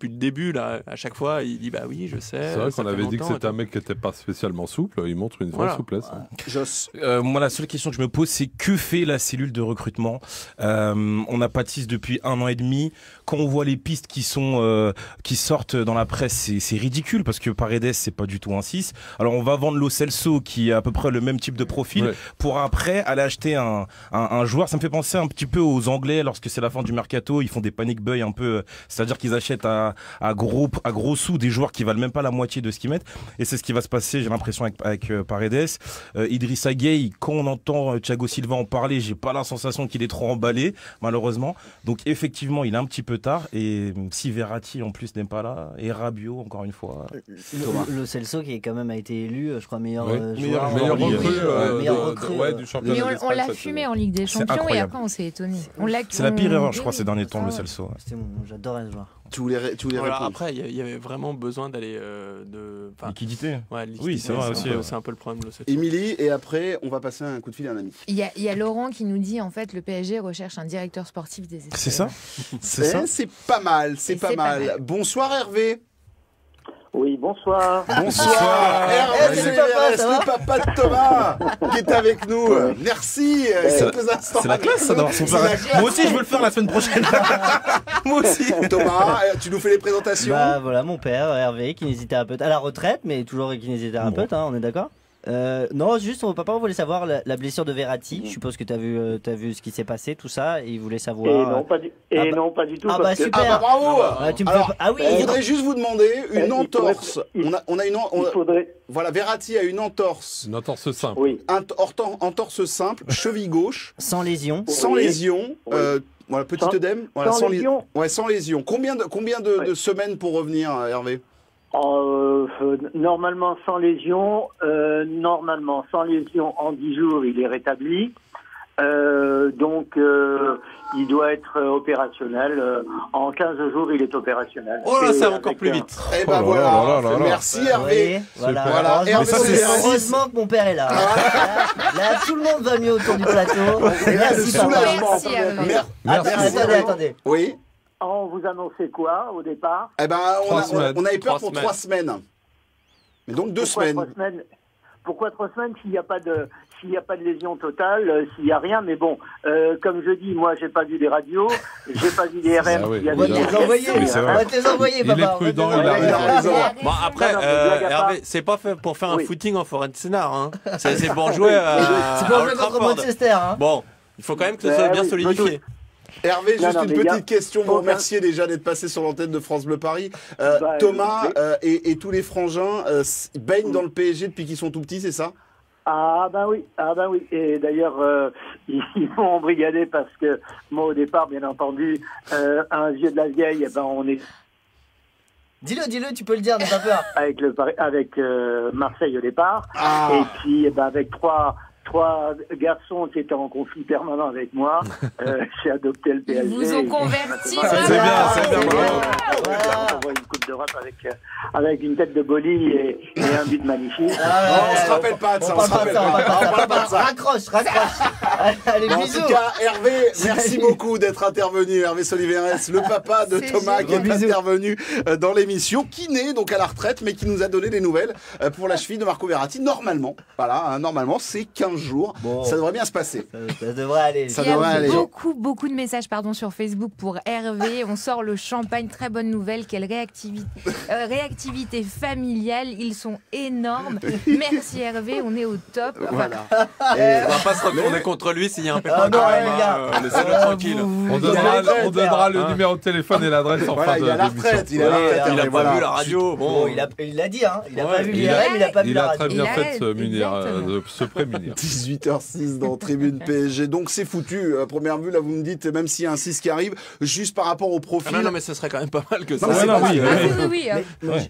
début. Là, à chaque fois, il dit bah oui, je sais. C'est vrai ça qu'on fait avait dit que longtemps, c'était un mec qui n'était pas spécialement souple. Il montre une vraie Voilà. souplesse. Joss. Moi, la seule question que je me pose, c'est que fait la cellule de recrutement? On n'a pas de 6 depuis 1 an et demi. Quand on voit les pistes qui sortent dans la presse, c'est ridicule parce que Paredes, c'est pas du tout un 6. Alors, on va vendre Lo Celso, qui a à peu près le même type de profil, Ouais. pour après aller acheter un joueur. Ça me fait penser un petit peu aux Anglais lorsque c'est la fin du mercato, ils font des panic buy un peu, c'est-à-dire qu'ils achètent à gros sous des joueurs qui valent même pas la moitié de ce qu'ils mettent. Et c'est ce qui va se passer, j'ai l'impression, avec Paredes. Idrissa Gueye, quand on entend Thiago Silva en parler, j'ai pas la sensation qu'il est trop emballé, malheureusement. Donc effectivement, il est un petit peu tard. Et si Verratti en plus n'est pas là, et Rabiot encore une fois. Le Celso qui quand même a été élu, je crois, meilleur meilleur recrue du championnat. Mais on l'a fumé en Ligue des Champions et après on s'est étonné. C'est la pire erreur, je crois, ces derniers temps, le Celso. J'adorais ce joueur. Tu voulais répondre. Après, il y avait vraiment besoin d'aller liquidité. Ouais, oui, c'est vrai aussi. C'est un peu le problème de cette. Émilie, et après, on va passer un coup de fil à un ami. Il y a Laurent qui nous dit en fait le PSG recherche un directeur sportif des Espagnols. C'est ça. C'est pas mal, c'est pas mal. Bonsoir Hervé. Oui, bonsoir. Bonsoir. Hervé, c'est le papa de Thomas qui est avec nous. Merci. Quelques instants. C'est la classe, ça, d'avoir son père. Moi aussi, je veux le faire la semaine prochaine. Moi aussi. Thomas, tu nous fais les présentations. Bah voilà, mon père, Hervé, kinésithérapeute à la retraite, mais toujours kinésithérapeute, on est d'accord. Non, juste, papa voulait savoir la blessure de Verratti. Je suppose que tu as vu ce qui s'est passé, tout ça, et il voulait savoir. Non, pas du tout. Ah bah super. Ah bah bravo. Oui. On voudrait juste vous demander une entorse. Voilà, Verratti a une entorse. Une entorse simple. Oui. Entorse simple, cheville gauche. Sans lésion. Sans lésion. Voilà, petit œdème. Voilà, sans lésion. Ouais, sans lésion. Combien de semaines pour revenir, Hervé? Normalement sans lésion. En 10 jours, il est rétabli. Donc, il doit être opérationnel. En 15 jours, il est opérationnel. Oh là, c'est encore plus vite. Et ben voilà. Merci Hervé. Voilà. Heureusement que mon père est là. Là, tout le monde va mieux autour du plateau. Merci papa. Attendez. Oui. On vous annonçait quoi au départ? Eh ben, on avait peur pour 3 semaines. Mais donc 2 semaines. Pourquoi 3 semaines s'il n'y a pas de lésion totale, s'il n'y a rien? Mais bon, comme je dis, moi j'ai pas vu les radios, j'ai pas vu les RM. On va te les envoyer, papa. Il est prudent, il a raison. Bon après, Hervé, c'est pas fait pour faire un footing en forêt de Sénart, hein. C'est pour jouer. C'est pour jouer contre Manchester. Bon, il faut quand même que ce soit bien solidifié. Hervé, juste une petite question. Vous remerciez déjà d'être passé sur l'antenne de France Bleu Paris. Thomas et tous les frangins baignent dans le PSG depuis qu'ils sont tout petits, c'est ça? Ah ben oui. Et d'ailleurs, ils m'ont embrigadé parce que moi au départ, bien entendu, un vieux de la vieille, on est... Dis-le, tu peux le dire, n'aie pas peur. Avec Marseille au départ. Et puis avec trois garçons qui étaient en conflit permanent avec moi, j'ai adopté le PSG. Ils vous ont converti. C'est bien. On voit une Coupe d'Europe avec une tête de Boli et un but magnifique. On se rappelle pas de ça. Raccroche. Allez, En bisous. tout cas, Hervé, merci beaucoup d'être intervenu. Hervé Soliveres, le papa de Thomas, qui est intervenu dans l'émission, qui naît donc à la retraite, mais qui nous a donné des nouvelles pour la cheville de Marco Verratti. Normalement, c'est 15 jours. Bon. Ça devrait bien se passer. Ça devrait aller. Il y a beaucoup de messages sur Facebook pour Hervé. On sort le champagne. Très bonne nouvelle. Quelle réactivité familiale. Ils sont énormes. Merci Hervé. On est au top. Voilà. On va pas se retourner contre lui s'il y a un pépin. Laissez-le tranquille. On donnera le numéro de téléphone et l'adresse en fin de retraite. Il a pas vu la radio. Bon, il l'a dit. Il a pas vu l'IRM, il a pas vu la radio. Il a très bien fait de se prémunir. 18h06 dans Tribune PSG. Donc c'est foutu. À première vue, là, vous me dites, même s'il y a un 6 qui arrive, juste par rapport au profil. Non, mais ce serait quand même pas mal que ça. Oui.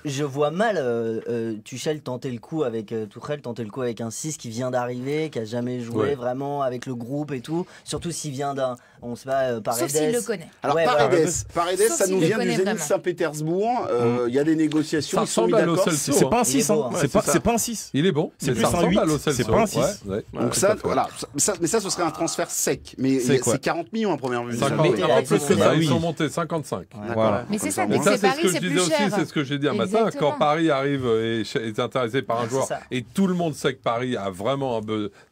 Je vois mal Tuchel tenter le coup avec Tuchel tenter le coup avec un 6 qui vient d'arriver, qui a jamais joué vraiment avec le groupe et tout. Surtout s'il vient d'un, on sait pas, Paredes. Sauf s'il le connaît. Alors Paredes, ça nous vient du Zénith Saint-Pétersbourg. Il y a des négociations. Ils sont mis d'accord. C'est pas un 6. C'est pas un 6. Il est bon. C'est plus un 8. C'est pas un 6. Donc ça, voilà. Mais ça, ce serait un transfert sec. Mais c'est 40 millions à première vue. 50. En plus que ça, ils sont montés 55. Voilà. Mais c'est ça. Donc ça, c'est ce que je disais aussi. C'est ce que j'ai dit un matin. Quand Paris arrive et est intéressé par un joueur et tout le monde sait que Paris a vraiment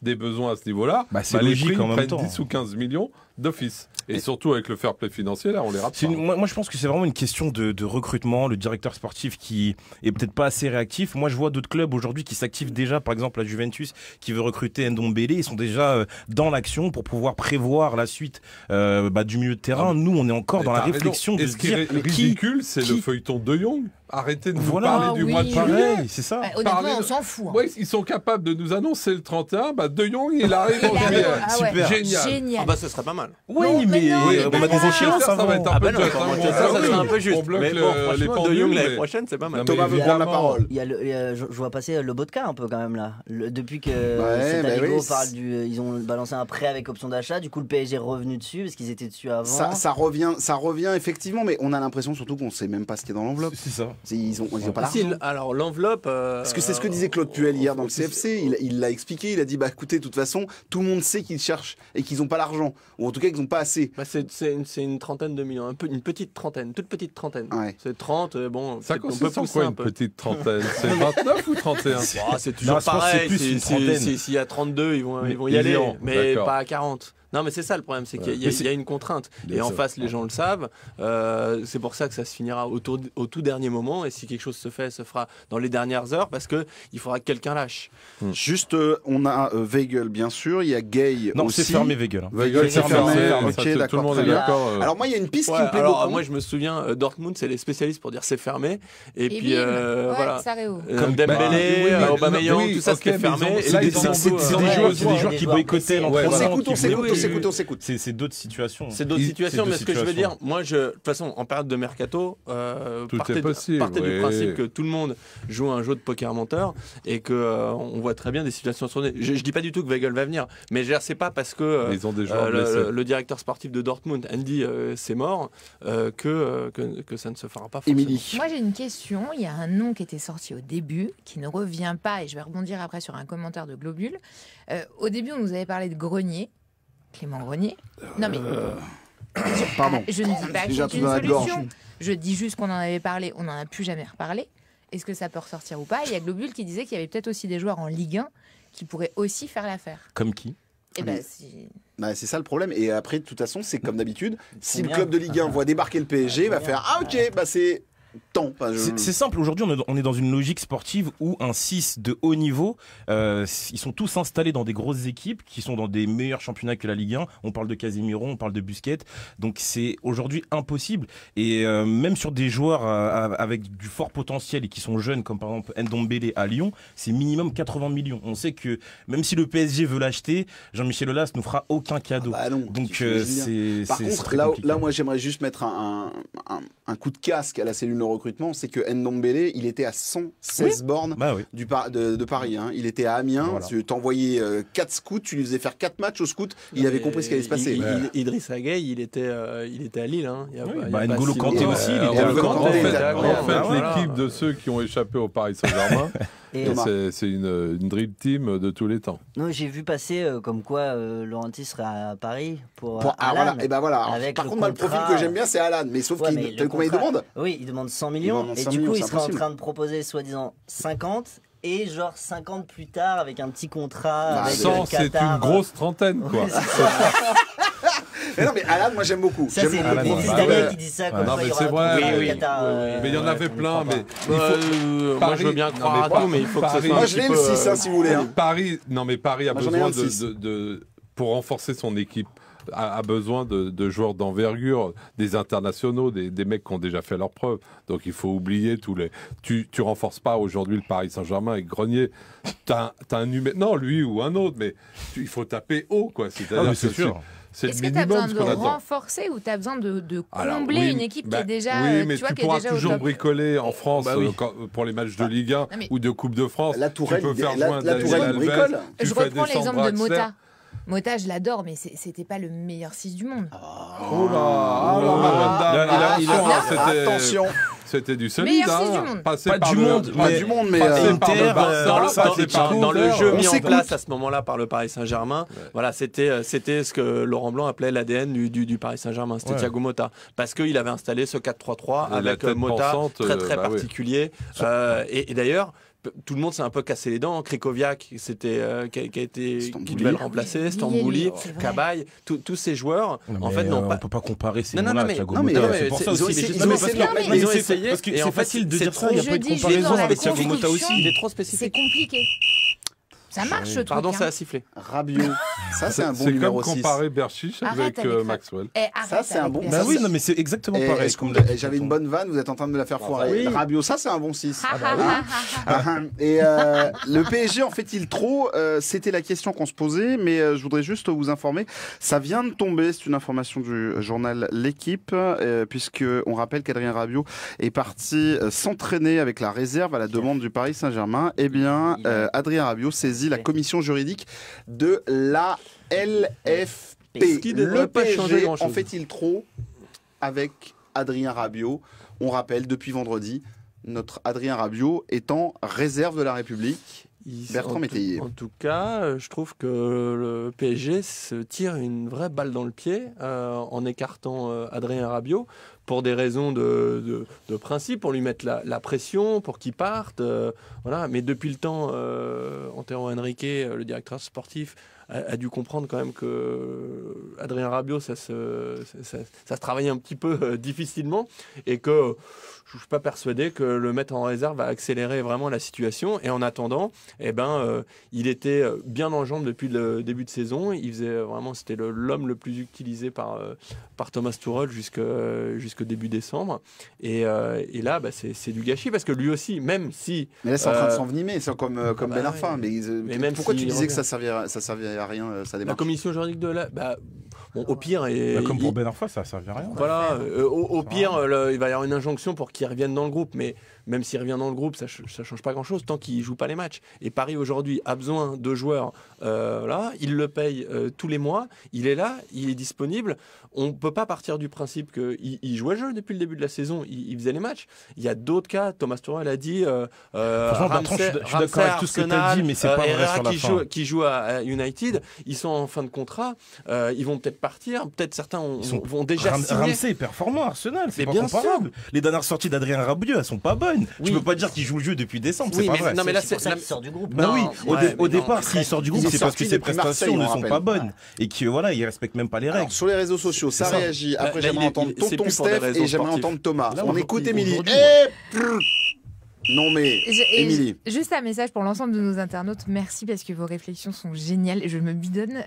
des besoins à ce niveau-là, c'est logique en même temps. Prennent 10 ou 15 millions d'office. Et surtout avec le fair play financier, là, on les rate pas. Moi, je pense que c'est vraiment une question de recrutement, le directeur sportif qui est peut-être pas assez réactif. Moi, je vois d'autres clubs aujourd'hui qui s'activent déjà, par exemple la Juventus qui veut recruter Ndombele, ils sont déjà dans l'action pour pouvoir prévoir la suite du milieu de terrain. Nous, on est encore dans la réflexion de se dire... Et ce qui est ridicule, c'est le feuilleton de Jong. Arrêtez de nous parler du mois de juillet. C'est ça. Honnêtement, on s'en fout. Ouais, ils sont capables de nous annoncer le 31. De Jong, il arrive en juillet. Super. Génial. Ce serait pas mal. Oui, mais on a des échéances ça va être un peu juste. Ça serait un peu juste. On bloque mais bon, franchement, De Jong l'année prochaine, c'est pas mal. Thomas veut prendre la parole. Je vois passer le Botka un peu quand même là. Depuis que Aligo parle ils ont balancé un prêt avec option d'achat. Du coup, le PSG est revenu dessus parce qu'ils étaient dessus avant. Ça revient effectivement, mais on a l'impression surtout qu'on sait même pas ce qu'il y a dans l'enveloppe. C'est ça. Ils ont pas l'argent. Alors l'enveloppe. Parce que c'est ce que disait Claude Puel hier dans le CFC. Il l'a expliqué. Il a dit écoutez, de toute façon, tout le monde sait qu'ils cherchent et qu'ils n'ont pas l'argent, ou en tout cas qu'ils n'ont pas assez. C'est une trentaine de millions, une petite trentaine, toute petite trentaine. Ouais. C'est 30, bon. Ça consiste en quoi une petite trentaine? C'est 29 ou 31? C'est toujours pareil. S'il y a 32, ils vont y aller, mais pas à 40. Non, mais c'est ça le problème, c'est qu'il y a une contrainte. Et en face, les gens le savent. C'est pour ça que ça se finira au tout dernier moment. Et si quelque chose se fait, ça se fera dans les dernières heures, parce qu'il faudra que quelqu'un lâche. Juste, on a Weigl, bien sûr. Il y a Gay aussi. Non, c'est fermé, Weigl. Weigl, c'est fermé. Ok, d'accord. Tout le monde est d'accord. Alors moi, il y a une piste qui me plaît beaucoup. Moi, je me souviens, Dortmund, c'est les spécialistes pour dire c'est fermé. Et puis, voilà. Comme Dembélé, Aubameyang, tout ça, c'était fermé. C'est des joueurs qui boycottaient l'entraînement. On s'écoute. C'est d'autres situations. C'est d'autres situations, mais ce que je veux dire, moi, de toute façon, en période de mercato, partez du principe que tout le monde joue un jeu de poker menteur et qu'on voit très bien des situations tourner. Je dis pas du tout que Weigl va venir, mais c'est pas parce que le directeur sportif de Dortmund, Andy, c'est mort, que ça ne se fera pas forcément. Émilie. Moi, j'ai une question. Il y a un nom qui était sorti au début, qui ne revient pas, et je vais rebondir après sur un commentaire de Globule. Au début, on nous avait parlé de Grenier. Clément Grenier. Non mais pardon. Je ne dis pas que c'est une solution. Je dis juste qu'on en avait parlé, on n'en a plus jamais reparlé. Est-ce que ça peut ressortir ou pas? Il y a Globule qui disait qu'il y avait peut-être aussi des joueurs en Ligue 1 qui pourraient aussi faire l'affaire. Comme qui? C'est ça le problème. Et après, de toute façon, c'est comme d'habitude. Si le club de Ligue 1 voit débarquer le PSG, va faire c'est temps. C'est simple, aujourd'hui on est dans une logique sportive où un 6 de haut niveau, ils sont tous installés dans des grosses équipes qui sont dans des meilleurs championnats que la Ligue 1. On parle de Casemiro, on parle de Busquets, donc c'est aujourd'hui impossible. Et même sur des joueurs avec du fort potentiel et qui sont jeunes, comme par exemple Ndombele à Lyon, c'est minimum 80 millions. On sait que même si le PSG veut l'acheter, Jean-Michel Aulas ne fera aucun cadeau. Donc par contre, là moi j'aimerais juste mettre un coup de casque à la cellule de recrutement, c'est que Ndombele, il était à 116 bornes de Paris. Hein. Il était à Amiens. Voilà. Tu t'envoyais 4 scouts, tu lui faisais faire 4 matchs aux scouts. Il avait compris ce qui allait se passer. Idrissa Gueye, il était à Lille. Hein. N'Golo Kanté aussi. En fait, l'équipe de ceux qui ont échappé au Paris Saint-Germain, c'est une dream team de tous les temps. Non, j'ai vu passer comme quoi Laurenti serait à Paris pour Alan. Par contre, le profil que j'aime bien, c'est Alan. Mais sauf qu'il combien il demande? Oui, il demande 100 millions. Et du coup, il serait en train de proposer soi-disant 50. Et genre 50 plus tard avec un petit contrat. Avec 100, c'est une grosse trentaine, quoi. Mais non, mais Alan, moi j'aime beaucoup. Ça, c'est Daniel qui dit ça. Non, mais c'est vrai. Mais il y en avait plein. Mais moi, je veux bien croire à tout, mais il faut que ça soit. Moi, je l'ai le 6, si vous voulez. Paris a besoin pour renforcer son équipe, a besoin de joueurs d'envergure, des internationaux, des mecs qui ont déjà fait leurs preuves. Donc il faut oublier tous les. Tu renforces pas aujourd'hui le Paris Saint-Germain avec Grenier. T'as un numéro. Non, lui ou un autre, mais il faut taper haut, quoi. C'est-à-dire c'est sûr. Est-ce que tu as besoin de renforcer ou tu as besoin de combler une équipe qui est déjà Oui, mais tu pourras toujours bricoler en France pour les matchs de Ligue 1 ou de Coupe de France. La Tourelle, tu peux faire joindre Daniel Alves. Je reprends l'exemple de Mota. Mota, je l'adore, mais c'était pas le meilleur 6 du monde. Oh là, attention. C'était du solide. Meilleur 6 du monde. Pas du monde, mais dans le jeu mis en place à ce moment-là par le Paris Saint-Germain, voilà, c'était ce que Laurent Blanc appelait l'ADN du Paris Saint-Germain. C'était Thiago Motta, parce qu'il avait installé ce 4-3-3 avec Motta très particulier. Et d'ailleurs, tout le monde s'est un peu cassé les dents. Krikoviak, c'était qui devait le remplacer, Stambouli, Cabaye, tous ces joueurs. En fait, on peut pas comparer ces noms-là. C'est pour ça aussi. Ils ont essayé. Parce que c'est facile de dire ça. Il y a pas de Je dis comparaison juste dans avec la Thiago Motta aussi. Il est trop C'est spécifique. compliqué. Ça marche, ce truc. Pardon, ça hein. a sifflé. Rabiot, ça c'est un bon C'est numéro comme 6. comparer Berchiche Arrête avec avec ça. Maxwell. Arrête c'est un avec bon- les- Bah oui, non, mais c'est exactement Et pareil. est-ce que j'avais une bonne vanne, vous êtes en train de me la faire foirer. Oui. Rabiot, ça c'est un bon 6. Ah, ah, ah, ah, ah. Et le PSG en fait-il trop c'était la question qu'on se posait, mais je voudrais juste vous informer. Ça vient de tomber, c'est une information du journal L'Équipe, puisque on rappelle qu'Adrien Rabiot est parti s'entraîner avec la réserve à la demande du Paris Saint-Germain. Eh bien, Adrien Rabiot saisit la commission juridique de la LFP. Ce qui ne devrait Le pas changer PSG grand-chose. en fait-il trop avec Adrien Rabiot? On rappelle depuis vendredi, notre Adrien Rabiot est en réserve de la République. Bertrand Métayer. En tout cas, je trouve que le PSG se tire une vraie balle dans le pied en écartant Adrien Rabiot pour des raisons de principe, pour lui mettre la pression, pour qu'il parte. Voilà. Mais depuis le temps, Antero Henrique, le directeur sportif, a dû comprendre quand même que Adrien Rabiot, ça se travaillait un petit peu difficilement et que je ne suis pas persuadé que le mettre en réserve va accélérer vraiment la situation. Et en attendant, il était bien en jambes depuis le début de saison. Il faisait vraiment, c'était l'homme le plus utilisé par Thomas Tuchel jusqu'au début décembre. Et là, c'est du gâchis parce que lui aussi, même si. Mais là, c'est en train de s'envenimer, c'est comme Ben Arfa. Ouais. Mais même pourquoi si tu il disais que revient. ça servirait à rien, ça La démarche? commission juridique de la. Au pire. Comme pour Ben Arfa, ça ne servait à rien. Voilà, au pire, il va y avoir une injonction pour qu'il revienne dans le groupe, mais même s'il revient dans le groupe, ça ne change pas grand-chose tant qu'il ne joue pas les matchs. Et Paris, aujourd'hui, a besoin de joueurs. Il le paye tous les mois, il est là, il est disponible. On ne peut pas partir du principe qu'il jouait le jeu depuis le début de la saison, il faisait les matchs. Il y a d'autres cas, Thomas Tuchel a dit... Franchement, Bertrand, je suis d'accord avec tout ce que tu as dit, mais c'est pas vrai sur la fin. Qui joue à United, ils sont en fin de contrat, ils vont peut-être partir, peut-être certains vont déjà signer. Ramsey est performant, Arsenal, c'est pas bien comparable. Les dernières sorties d'Adrien Rabiot, elles sont pas bonnes. Oui. Tu peux pas dire qu'il joue le jeu depuis décembre, Oui, c'est pas mais- vrai. non, mais là, C'est pour ça qu'il sort du groupe. Bah oui, au départ, non, s'il sort du groupe, il est c'est parce sorti que ses depuis prestations Marseille, ne on sont pas rappelle. bonnes et qu'il il respecte même pas les Alors, règles. sur les réseaux sociaux, ça C'est ça. réagit. Après, Là, j'aimerais entendre c'est tonton plus pour des Steph raisons et j'aimerais sportives. entendre Thomas. Là, On écoute Émilie. aujourd'hui, Non mais, Émilie. Juste un message pour l'ensemble de nos internautes. Merci parce que vos réflexions sont géniales. Je me bidonne.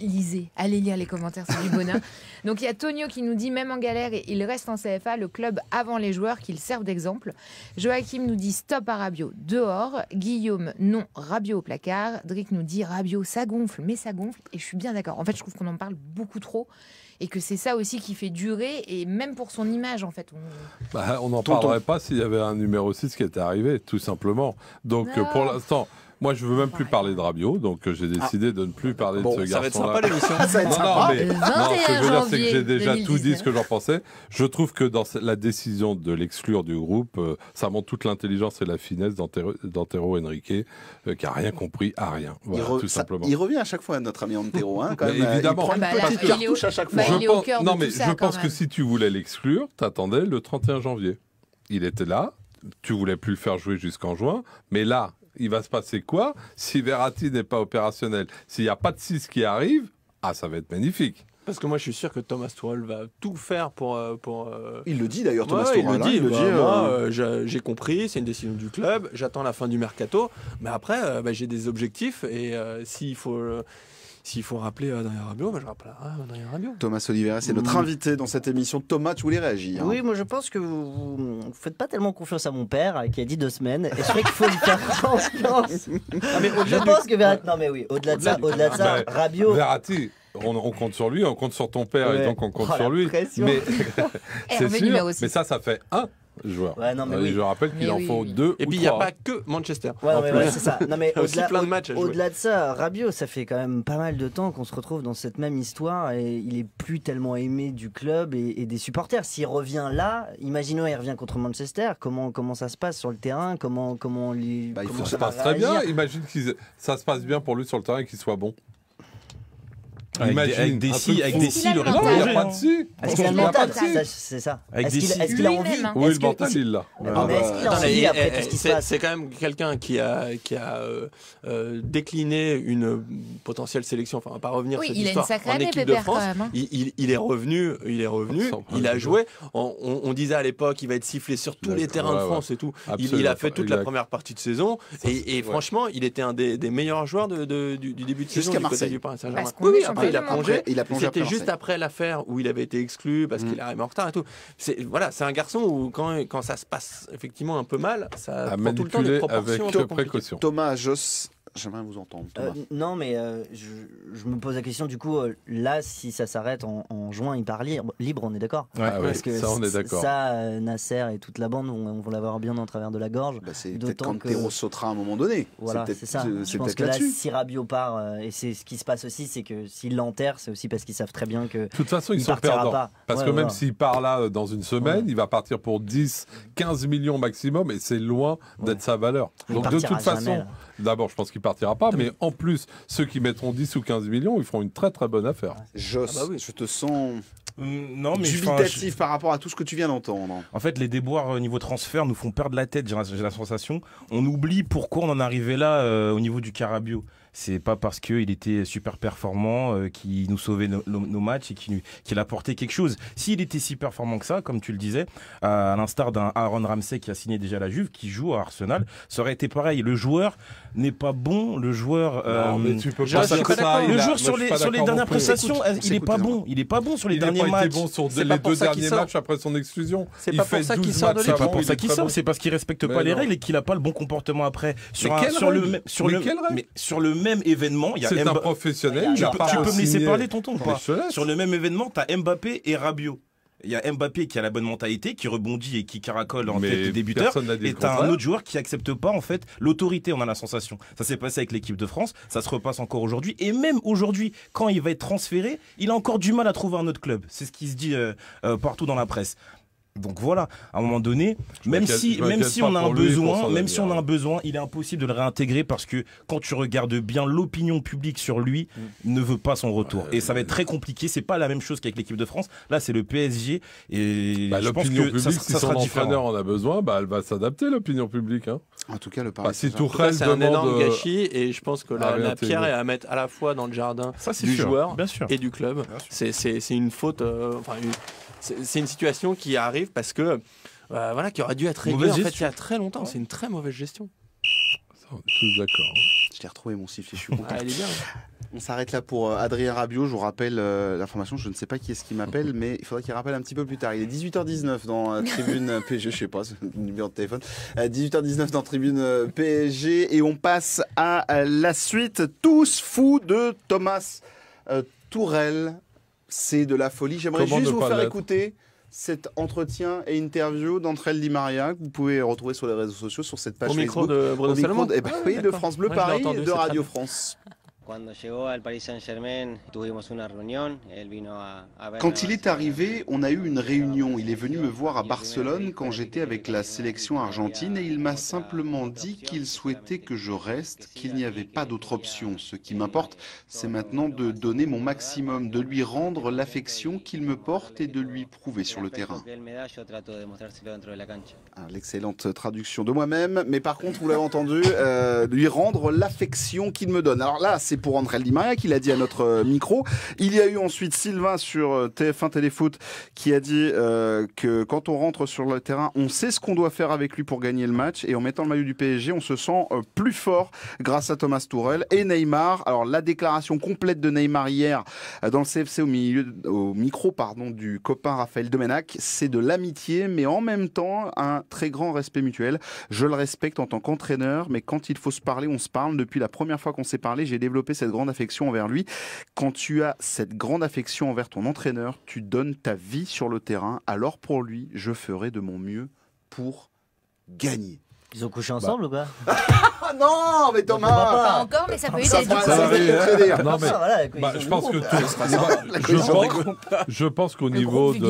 Lisez, allez lire les commentaires, c'est du bonheur. Donc il y a Tonio qui nous dit, même en galère, il reste en CFA, le club avant les joueurs, qu'ils servent d'exemple. Joachim nous dit, stop à Rabiot, dehors. Guillaume, non, Rabiot au placard. Drick nous dit, Rabiot, ça gonfle, mais ça gonfle. Et je suis bien d'accord. En fait, je trouve qu'on en parle beaucoup trop. Et que c'est ça aussi qui fait durer, et même pour son image, en fait. On n'en parlerait pas s'il y avait un numéro 6 qui était arrivé, tout simplement. Donc pour l'instant, moi je veux même plus parler de Rabiot, donc j'ai décidé de ne plus parler de ce garçon-là. Ça va être sympa l'émission. Ça va être sympa. mais Le non, 21 ce que je veux dire, c'est que j'ai janvier déjà tout 2019. dit ce que j'en pensais. Je trouve que dans la décision de l'exclure du groupe, ça montre toute l'intelligence et la finesse d'Antero Henrique, qui a rien compris à rien. Voilà, tout simplement. Il revient à chaque fois, notre ami Antero. Quand Mais même, évidemment. il prend une Ah bah là, petite il est cartouche à chaque fois. il est au cœur de mais tout ça, je quand pense que même. si tu voulais l'exclure, t'attendais le 31 janvier. Il était là, tu voulais plus le faire jouer jusqu'en juin, mais là, il va se passer quoi si Verratti n'est pas opérationnel? S'il n'y a pas de 6 qui arrive, ça va être magnifique. Parce que moi, je suis sûr que Thomas Tuchel va tout faire pour. Il le dit d'ailleurs, Thomas Ouais, Tuchel. il le dit. Moi, J'ai compris, c'est une décision du club. J'attends la fin du mercato, mais après, j'ai des objectifs et s'il faut rappeler Adrien Rabiot, je rappellerai Adrien Rabiot. Thomas Oliveira, c'est notre invité dans cette émission. Thomas, tu voulais réagir? Oui, moi je pense que vous ne faites pas tellement confiance à mon père qui a dit 2 semaines. Et je crois qu'il faut lui faire confiance. Je pense que Verratti. Non, mais oui, au-delà de ça, Rabiot. Verratti, on compte sur lui, on compte sur ton père, Ouais. et donc on compte Oh, sur la lui. pression. Mais c'est Hervé sûr, numéro 6. mais ça fait un joueur. Ouais, non, mais Et oui. je rappelle qu'il Mais en oui, faut oui. 2 Et ou puis, il n'y a 3. pas que Manchester. Ouais, en plus. c'est ça. Non, mais Il y a aussi plein de matchs à jouer. au-delà de ça, Rabiot, ça fait quand même pas mal de temps qu'on se retrouve dans cette même histoire et il est plus tellement aimé du club et des supporters. S'il revient là, imaginons il revient contre Manchester, comment ça se passe sur le terrain, comment il faut comment Ça se ça va passe très bien. réagir. Imagine ça se passe bien pour lui sur le terrain et qu'il soit bon. Imagine, Dessy, Est-ce Dessy, qu'il a il aurait le Non, pu il n'y mental a manger, pas hein. de si. Est-ce qu'il a le Il y a pas mental de si. C'est ça. Avec Est-ce qu'il des- a Lui-même, envie hein. Oui, Est-ce le que- mental, il l'a. Mais est-ce qu'il a Attends, envie mais, après tout ce qui se passe c'est quand même quelqu'un qui a décliné une potentielle sélection. Enfin, on va pas revenir Oui, sur cette il a une histoire sacrée en année, équipe de Pépère, France. quand même, hein. Il est revenu, il a joué. On disait à l'époque, il va être sifflé sur tous les terrains de France et tout. Il a fait toute la première partie de saison et franchement, il était un des meilleurs joueurs du début de saison Jusqu'à du côté Marseille. du Paris Saint-Germain. Parce qu'on est champion Après il a du monde. plongé. Il a plongé après C'était juste Marseille. après l'affaire où il avait été exclu parce qu'il arrivait en retard et tout. C'est un garçon où quand ça se passe effectivement un peu mal, ça À prend tout le temps des manipuler proportions avec un peu compliquées. précaution. Thomas, Joss, j'aimerais vous entendre. Thomas. Non, mais je me pose la question, du coup, là, si ça s'arrête en juin, il part libre, on est d'accord? Ah ouais, Parce que ça, on est d'accord. ça, Nasser et toute la bande vont l'avoir bien en travers de la gorge. Bah, c'est peut-être D'autant quand que- Théo sautera à un moment donné. Voilà, peut-être- c'est ça. C'est Je pense peut-être que là, là-dessus. si Rabiot part, et c'est ce qui se passe aussi, c'est que s'ils l'enterrent, c'est aussi parce qu'ils savent très bien que. De toute façon, ils Il sont partira perdants. pas. Parce Ouais, que même voilà. s'il part là dans une semaine, il va partir pour 10, 15 millions maximum et c'est loin d'être sa valeur. Il Donc de partira toute façon, jamais, là. d'abord, je pense qu'il partira pas, mais en plus, ceux qui mettront 10 ou 15 millions, ils feront une très très bonne affaire. Joss, je te sens Non, mais enfin, dubitatif par rapport à tout ce que tu viens d'entendre. En fait, les déboires au niveau transfert nous font perdre la tête, j'ai la sensation. On oublie pourquoi on en est arrivé là au niveau du Carabio. C'est pas parce qu'il était super performant qu'il nous sauvait nos matchs et qu'il apportait quelque chose. S'il était si performant que ça, comme tu le disais, à l'instar d'un Aaron Ramsey qui a signé déjà la Juve, qui joue à Arsenal, ça aurait été pareil. Le joueur n'est pas bon, le joueur... Non, mais tu peux je pas suis dire pas ça. d'accord. le il a- joueur moi, sur je suis les pas d'accord dernières non plus. prestations, Écoute, il est pas bon. Il est pas bon sur les Il n'a derniers pas matchs. été bon sur C'est les pas pour deux ça qu'il derniers sort. matchs après son exclusion. C'est Il pas fait pour ça qu'il 12 sort de matchs C'est pas avant, pour il ça est qu'il très sort, bon. c'est parce qu'il respecte Mais pas les non. règles et qu'il a pas le bon comportement après. Mais quelle règle Mais quelle règle mais sur le même événement, il y a C'est un Mbappé. professionnel. Tu il a peux- pas Tu peux me laisser signé. parler, tonton, ou pas? Je te laisse. Sur le même événement, tu as Mbappé et Rabiot. Il y a Mbappé qui a la bonne mentalité, qui rebondit et qui caracole en Mais tête des débuteurs. personne n'a dit Et le t'as un contraire. autre joueur qui accepte pas en fait l'autorité, on a la sensation. Ça s'est passé avec l'équipe de France, ça se repasse encore aujourd'hui. Et même aujourd'hui, quand il va être transféré, il a encore du mal à trouver un autre club. C'est ce qui se dit partout dans la presse. Donc voilà, à un moment donné, même si on a un besoin, il est impossible de le réintégrer parce que quand tu regardes bien, l'opinion publique sur lui ne veut pas son retour. Et ça va être très compliqué. C'est pas la même chose qu'avec l'équipe de France. Là, c'est le PSG et Bah, je pense l'opinion que publique, ça si son sera entraîneur différent. en a besoin, bah, elle va s'adapter, l'opinion publique. Hein. En tout cas, le Bah, Paris si Saint-Germain. Tourelle C'est un énorme demande... gâchis et je pense que la réintégrer. pierre est à mettre à la fois dans le jardin Ça, c'est du sûr, joueur bien sûr. et du club. C'est une faute, c'est une situation qui arrive parce que voilà, qui aurait dû être réglée Mauvaise en fait, il gestion. y a très longtemps. C'est une très mauvaise gestion. Ça, on est tous d'accord. Je l'ai retrouvé mon sifflet, je suis content. Ah, elle est bien. On s'arrête là pour Adrien Rabiot. Je vous rappelle l'information, je ne sais pas qui est-ce qui m'appelle, mais il faudrait qu'il rappelle un petit peu plus tard. Il est 18h19 dans Tribune PSG, je sais pas, c'est le numéro de téléphone. 18h19 dans Tribune PSG et on passe à la suite. Tous fous de Thomas Tourelle. C'est de la folie. J'aimerais Comment juste ne vous pas faire l'être écouter cet entretien et interview d'André Di Maria que vous pouvez retrouver sur les réseaux sociaux, sur cette page Au micro Facebook. de Bruno Au micro Salomon. de, oui, de d'accord. France Bleu Ouais, je l'ai Paris, entendu, de c'est très Radio bien. France. Quand il est arrivé, on a eu une réunion. Il est venu me voir à Barcelone quand j'étais avec la sélection argentine et il m'a simplement dit qu'il souhaitait que je reste, qu'il n'y avait pas d'autre option. Ce qui m'importe, c'est maintenant de donner mon maximum, de lui rendre l'affection qu'il me porte et de lui prouver sur le terrain. Ah, l'excellente traduction de moi-même, mais par contre, vous l'avez entendu, lui rendre l'affection qu'il me donne. Alors là, c'est pour André Di Maria qui l'a dit à notre micro. Il y a eu ensuite Sylvain sur TF1 Téléfoot qui a dit que quand on rentre sur le terrain, on sait ce qu'on doit faire avec lui pour gagner le match et en mettant le maillot du PSG, on se sent plus fort grâce à Thomas Tourelle et Neymar. Alors la déclaration complète de Neymar hier dans le CFC au micro du copain Raphaël Domenech, c'est de l'amitié mais en même temps un très grand respect mutuel. Je le respecte en tant qu'entraîneur, mais quand il faut se parler, on se parle. Depuis la première fois qu'on s'est parlé, j'ai développé cette grande affection envers lui. Quand tu as cette grande affection envers ton entraîneur, tu donnes ta vie sur le terrain. Alors pour lui, je ferai de mon mieux pour gagner. Ils ont couché ensemble ou pas? Ah non, mais Thomas. Pas encore, mais ça peut aider. Ça du va, coup. ça va aider. Non, mais Voilà, je pense que La je pense qu'au Le niveau groupe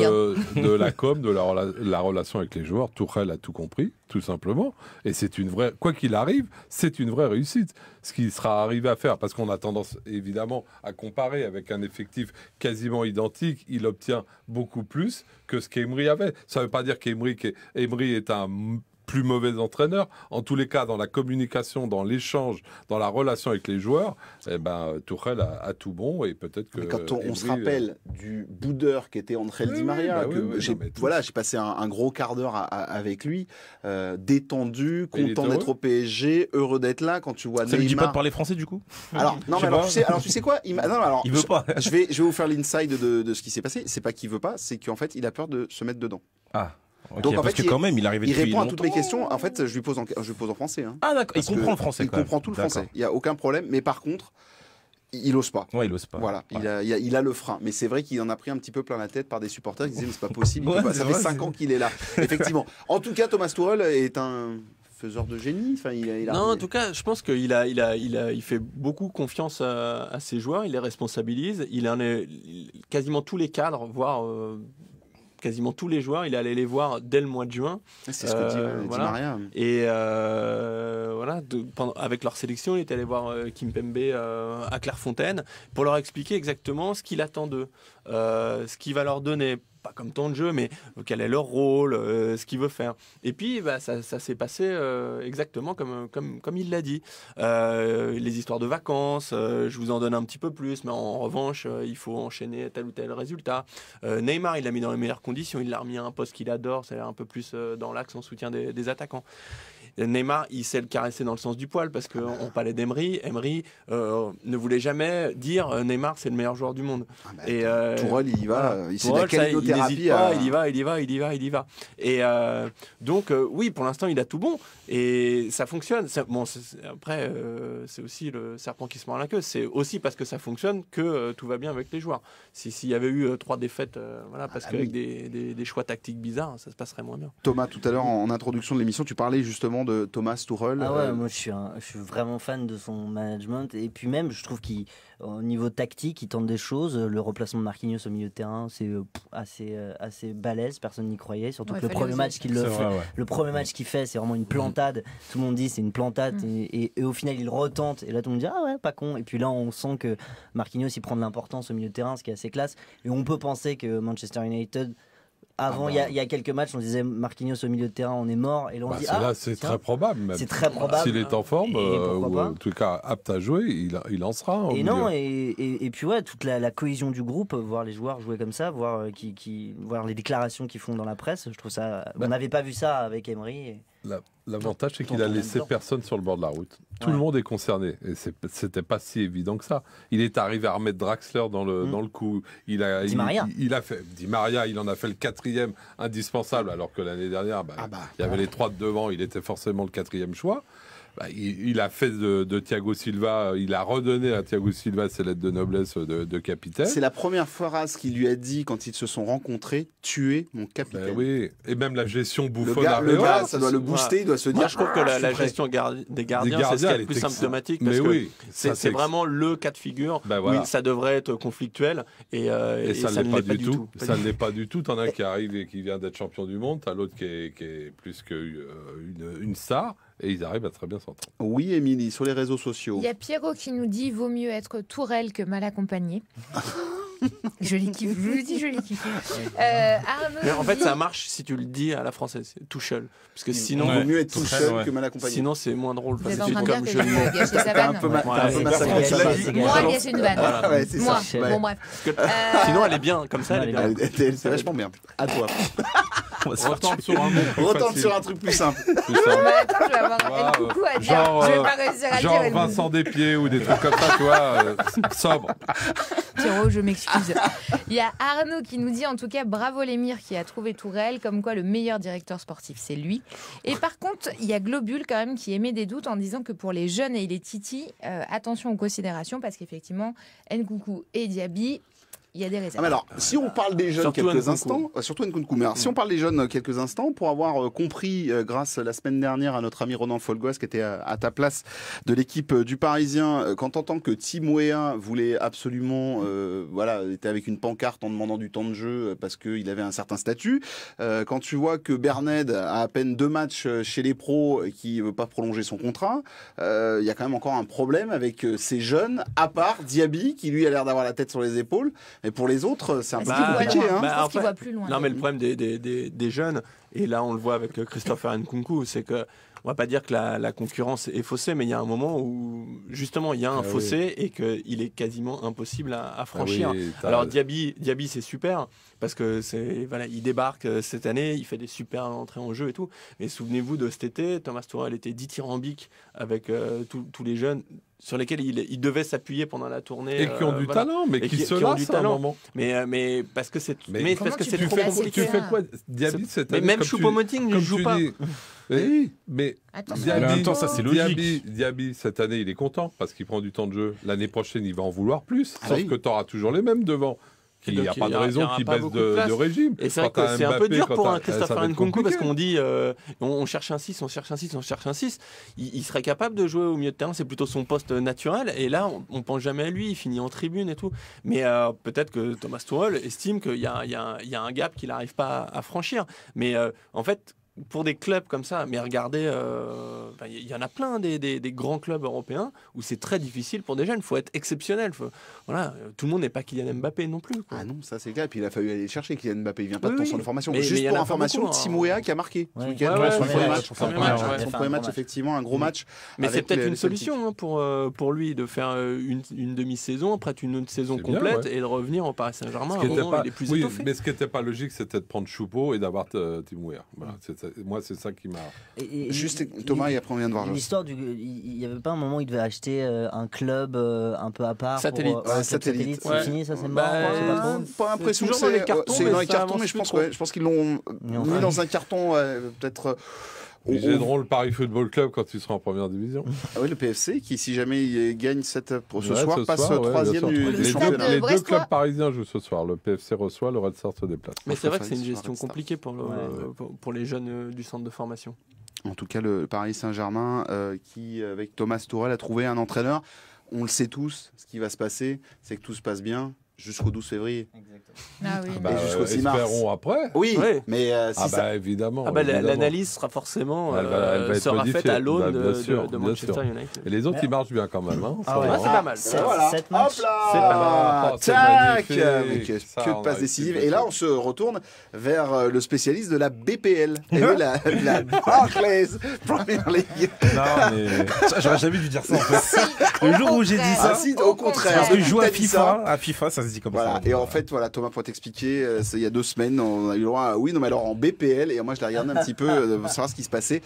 vit de la com, de la relation avec les joueurs, Tourelle a tout compris, tout simplement. Et c'est une vraie, quoi qu'il arrive, c'est une vraie réussite. Ce qu'il sera arrivé à faire, parce qu'on a tendance évidemment à comparer avec un effectif quasiment identique, il obtient beaucoup plus que ce qu'Emery avait. Ça ne veut pas dire qu'Emery est un plus mauvais entraîneur. En tous les cas, dans la communication, dans l'échange, dans la relation avec les joueurs, Tuchel a tout bon et peut-être que. Mais quand on se rappelle du boudeur qui était André Di Maria, j'ai passé un gros quart d'heure avec lui, détendu, content d'être au PSG, heureux d'être là. Quand tu vois Ça Neymar. lui dit pas de parler français du coup? Alors non, mais tu sais quoi? Il veut pas. Je vais vous faire l'inside de ce qui s'est passé. C'est pas qu'il veut pas, c'est qu'en fait il a peur de se mettre dedans. Ah. Okay, donc en parce fait, que quand même, il arrivait depuis répond à longtemps. toutes mes questions. En fait, je lui pose en français. Hein, ah d'accord, il comprend le français. Il comprend tout le français. Il y a aucun problème. Mais par contre, il ose pas. Ouais, il ose pas. Voilà, ouais. il a le frein. Mais c'est vrai qu'il en a pris un petit peu plein la tête par des supporters qui disaient mais c'est pas possible. Ça fait 5 ans qu'il est là. Effectivement. En tout cas, Thomas Tuchel est un faiseur de génie. Enfin, non, en tout cas, je pense qu'il il fait beaucoup confiance à ses joueurs. Il les responsabilise. Quasiment tous les cadres, voire quasiment tous les joueurs, il est allé les voir dès le mois de juin. C'est ce que dit Di Maria. Et voilà, avec leur sélection, il est allé voir Kimpembe à Clairefontaine pour leur expliquer exactement ce qu'il attend d'eux, ce qu'il va leur donner. Pas comme temps de jeu, mais quel est leur rôle, ce qu'il veut faire. Et puis, ça s'est passé exactement comme il l'a dit. Les histoires de vacances, je vous en donne un petit peu plus, mais en revanche, il faut enchaîner tel ou tel résultat. Neymar, il l'a mis dans les meilleures conditions, il l'a remis à un poste qu'il adore, c'est un peu plus dans l'axe en soutien des attaquants. Neymar, il sait le caresser dans le sens du poil parce qu'on parlait d'Emery. Emery ne voulait jamais dire Neymar, c'est le meilleur joueur du monde. Et Tourelle, il y va. Il n'hésite pas, il y va. Et donc, oui, pour l'instant, il a tout bon. Et ça fonctionne. Après, c'est aussi le serpent qui se mord la queue. C'est aussi parce que ça fonctionne que tout va bien avec les joueurs. S'il y avait eu 3 défaites, parce qu'avec des choix tactiques bizarres, ça se passerait moins bien. Thomas, tout à l'heure, en introduction de l'émission, tu parlais justement de Thomas Tuchel. Ah ouais, moi je suis vraiment fan de son management et puis même je trouve qu'au niveau tactique il tente des choses. Le replacement de Marquinhos au milieu de terrain c'est assez balèze, personne n'y croyait, surtout que le premier match qu'il fait, le premier match qu'il fait c'est vraiment une plantade. Tout le monde dit c'est une plantade et au final il retente et là tout le monde dit ah ouais pas con, et puis là on sent que Marquinhos il prend de l'importance au milieu de terrain, ce qui est assez classe, et on peut penser que Manchester United avant, il y a quelques matchs, on disait Marquinhos au milieu de terrain, on est mort. Et là, on dit c'est très probable. Même. C'est très probable. S'il est en forme, ou en tout cas apte à jouer, il en sera. Et puis ouais, toute la cohésion du groupe, voir les joueurs jouer comme ça, voir les déclarations qu'ils font dans la presse, je trouve ça. On n'avait pas vu ça avec Emery. L'avantage, c'est qu'il a laissé personne sur le bord de la route. Tout le monde est concerné. Et c'était pas si évident que ça. Il est arrivé à remettre Draxler dans le coup. Di Maria, il en a fait le 4e indispensable, alors que l'année dernière, il y avait les 3 de devant, il était forcément le 4e choix. Il a fait de Thiago Silva, il a redonné à Thiago Silva ses lettres de noblesse de capitaine. C'est la première phrase qu'il lui a dit quand ils se sont rencontrés, tu es mon capitaine. Oui, et même la gestion bouffonne. Le gars, ça doit le booster, il doit se dire. Moi, je trouve que la gestion des gardiens, c'est ce qui est le plus symptomatique, parce que c'est vraiment le cas de figure où ça devrait être conflictuel et ça ne l'est pas du tout. Ça ne l'est pas du tout. T'en as un qui arrive et qui vient d'être champion du monde, t'as l'autre qui est plus qu'une star. Et ils arrivent à très bien s'entendre. Oui, Émilie, sur les réseaux sociaux. Il y a Pierrot qui nous dit vaut mieux être Tourelle que mal accompagné. Je l'ai kiffé. Je vous le dis, je l'ai kiffé. Mais en fait, ça marche si tu le dis à la française, Tuchel. Parce que sinon, vaut mieux être Tuchel que mal accompagné. Sinon, c'est moins drôle. Vous êtes en train de dire que j'ai gâché sa vanne. Moi, gâché une vanne. Moi, bon bref. Sinon, elle est bien, comme ça, elle est bien. C'est vachement bien. À toi. Retente sur un truc plus simple. Attends, je vais avoir un coucou à dire. Je vais pas réussir à dire. Genre Vincent Despieds ou des trucs comme ça, tu vois, sobre. Pierrot, je m'excuse. Il y a Arnaud qui nous dit en tout cas bravo l'émir qui a trouvé Tourelle, comme quoi le meilleur directeur sportif c'est lui. Et par contre il y a Globule quand même qui émet des doutes en disant que pour les jeunes et les titis, attention aux considérations parce qu'effectivement Nkunku et Diaby, Il y a des réserves. Mais alors, si on parle des jeunes Surtout quelques Nkunku. instants, surtout Nkunku, mais alors, si on parle des jeunes quelques instants, pour avoir compris, grâce la semaine dernière à notre ami Ronan Folgoas, qui était à ta place de l'équipe du Parisien, quand t'entends que Tim Weah voulait absolument, était avec une pancarte en demandant du temps de jeu parce qu'il avait un certain statut, quand tu vois que Berned a à peine 2 matchs chez les pros et qui veut pas prolonger son contrat, il y a quand même encore un problème avec ces jeunes, à part Diaby, qui lui a l'air d'avoir la tête sur les épaules. Et pour les autres, c'est un peu compliqué. Je pense qu'il voit plus loin. Non, mais le problème des jeunes, et là on le voit avec Christopher Nkunku, c'est que on va pas dire que la concurrence est faussée, mais il y a un moment où justement il y a un fossé et qu'il est quasiment impossible à franchir. Alors Diaby c'est super parce que il débarque cette année, il fait des super entrées en jeu et tout. Mais souvenez-vous de cet été, Thomas Tuchel était dithyrambique avec tous les jeunes sur lesquels il devait s'appuyer pendant la tournée. Et qui ont du talent, mais qui se lassent à un moment. Mais parce que c'est parce que c'est tu trop compliqué. Tu fais quoi, Diaby, cette année? Mais même Choupo-Moting ne joue pas. Oui, mais en même temps, ça c'est logique. Diaby, cette année, il est content parce qu'il prend du temps de jeu. L'année prochaine, il va en vouloir plus. Sauf que tu auras toujours les mêmes devant. Il n'y a pas de raison qu'il baisse de régime. Et c'est vrai que c'est un peu dur pour un Christopher Nkunku parce qu'on dit on cherche un 6, on cherche un 6, on cherche un 6. Il serait capable de jouer au milieu de terrain, c'est plutôt son poste naturel. Et là, on pense jamais à lui, il finit en tribune et tout. Mais peut-être que Thomas Tuchel estime qu'il y a un gap qu'il n'arrive pas à franchir. Mais en fait, pour des clubs comme ça, mais regardez, il y en a plein des grands clubs européens où c'est très difficile pour des jeunes. Il faut être exceptionnel. Tout le monde n'est pas Kylian Mbappé non plus. Ah non, ça c'est clair. Et puis il a fallu aller le chercher, Kylian Mbappé. Il vient pas de ton centre de formation. Mais juste y en pour a information, pas beaucoup, Tim Weah qui a marqué. Ouais. Son premier match, effectivement, un gros match. Mais c'est peut-être une solution pour lui de faire une demi-saison, après une autre saison complète et de revenir au Paris Saint-Germain. Il est plus étoffé. Mais ce qui n'était pas logique, c'était de prendre Choupo et d'avoir Tim Weah. Moi, c'est ça qui m'a. Juste Thomas, et après on vient de voir. L'histoire il y avait pas un moment où il devait acheter un club un peu à part. Satellite. Satellite, c'est fini, ça c'est mort. Pas l'impression que c'est dans les cartons, c'est dans les cartons, mais je pense qu'ils l'ont mis dans un carton peut-être. Ils aideront le Paris Football Club quand il sera en première division. Ah oui, le PFC qui, si jamais il gagne ce soir, passe 3e du championnat. Les deux clubs parisiens jouent ce soir. Le PFC reçoit, le Red Star se déplace. Mais c'est vrai que c'est une gestion compliquée pour les jeunes du centre de formation. En tout cas, le Paris Saint-Germain qui, avec Thomas Tuchel, a trouvé un entraîneur. On le sait tous, ce qui va se passer, c'est que tout se passe bien jusqu'au 12 février. Exactement. Ah oui. Et jusqu'au 6 mars. Espérons après. Oui, mais évidemment. L'analyse sera forcément sera faite à l'aune de Manchester United. Et les autres, ils marchent bien quand même. C'est pas mal. 7 matchs. C'est pas mal. Tac. Que de passes décisives. Et là, on se retourne vers le spécialiste de la BPL. Et oui, la Barclays Premier League. Non, mais j'aurais jamais dû dire ça en fait. Le jour où j'ai dit ça, au contraire. parce que je joue à FIFA, ça se dit comme ça. Et en fait, voilà, Thomas, pour t'expliquer, il y a 2 semaines, on a eu le droit à mais alors en BPL, et moi je l'ai regardé un petit peu pour savoir ce qui se passait.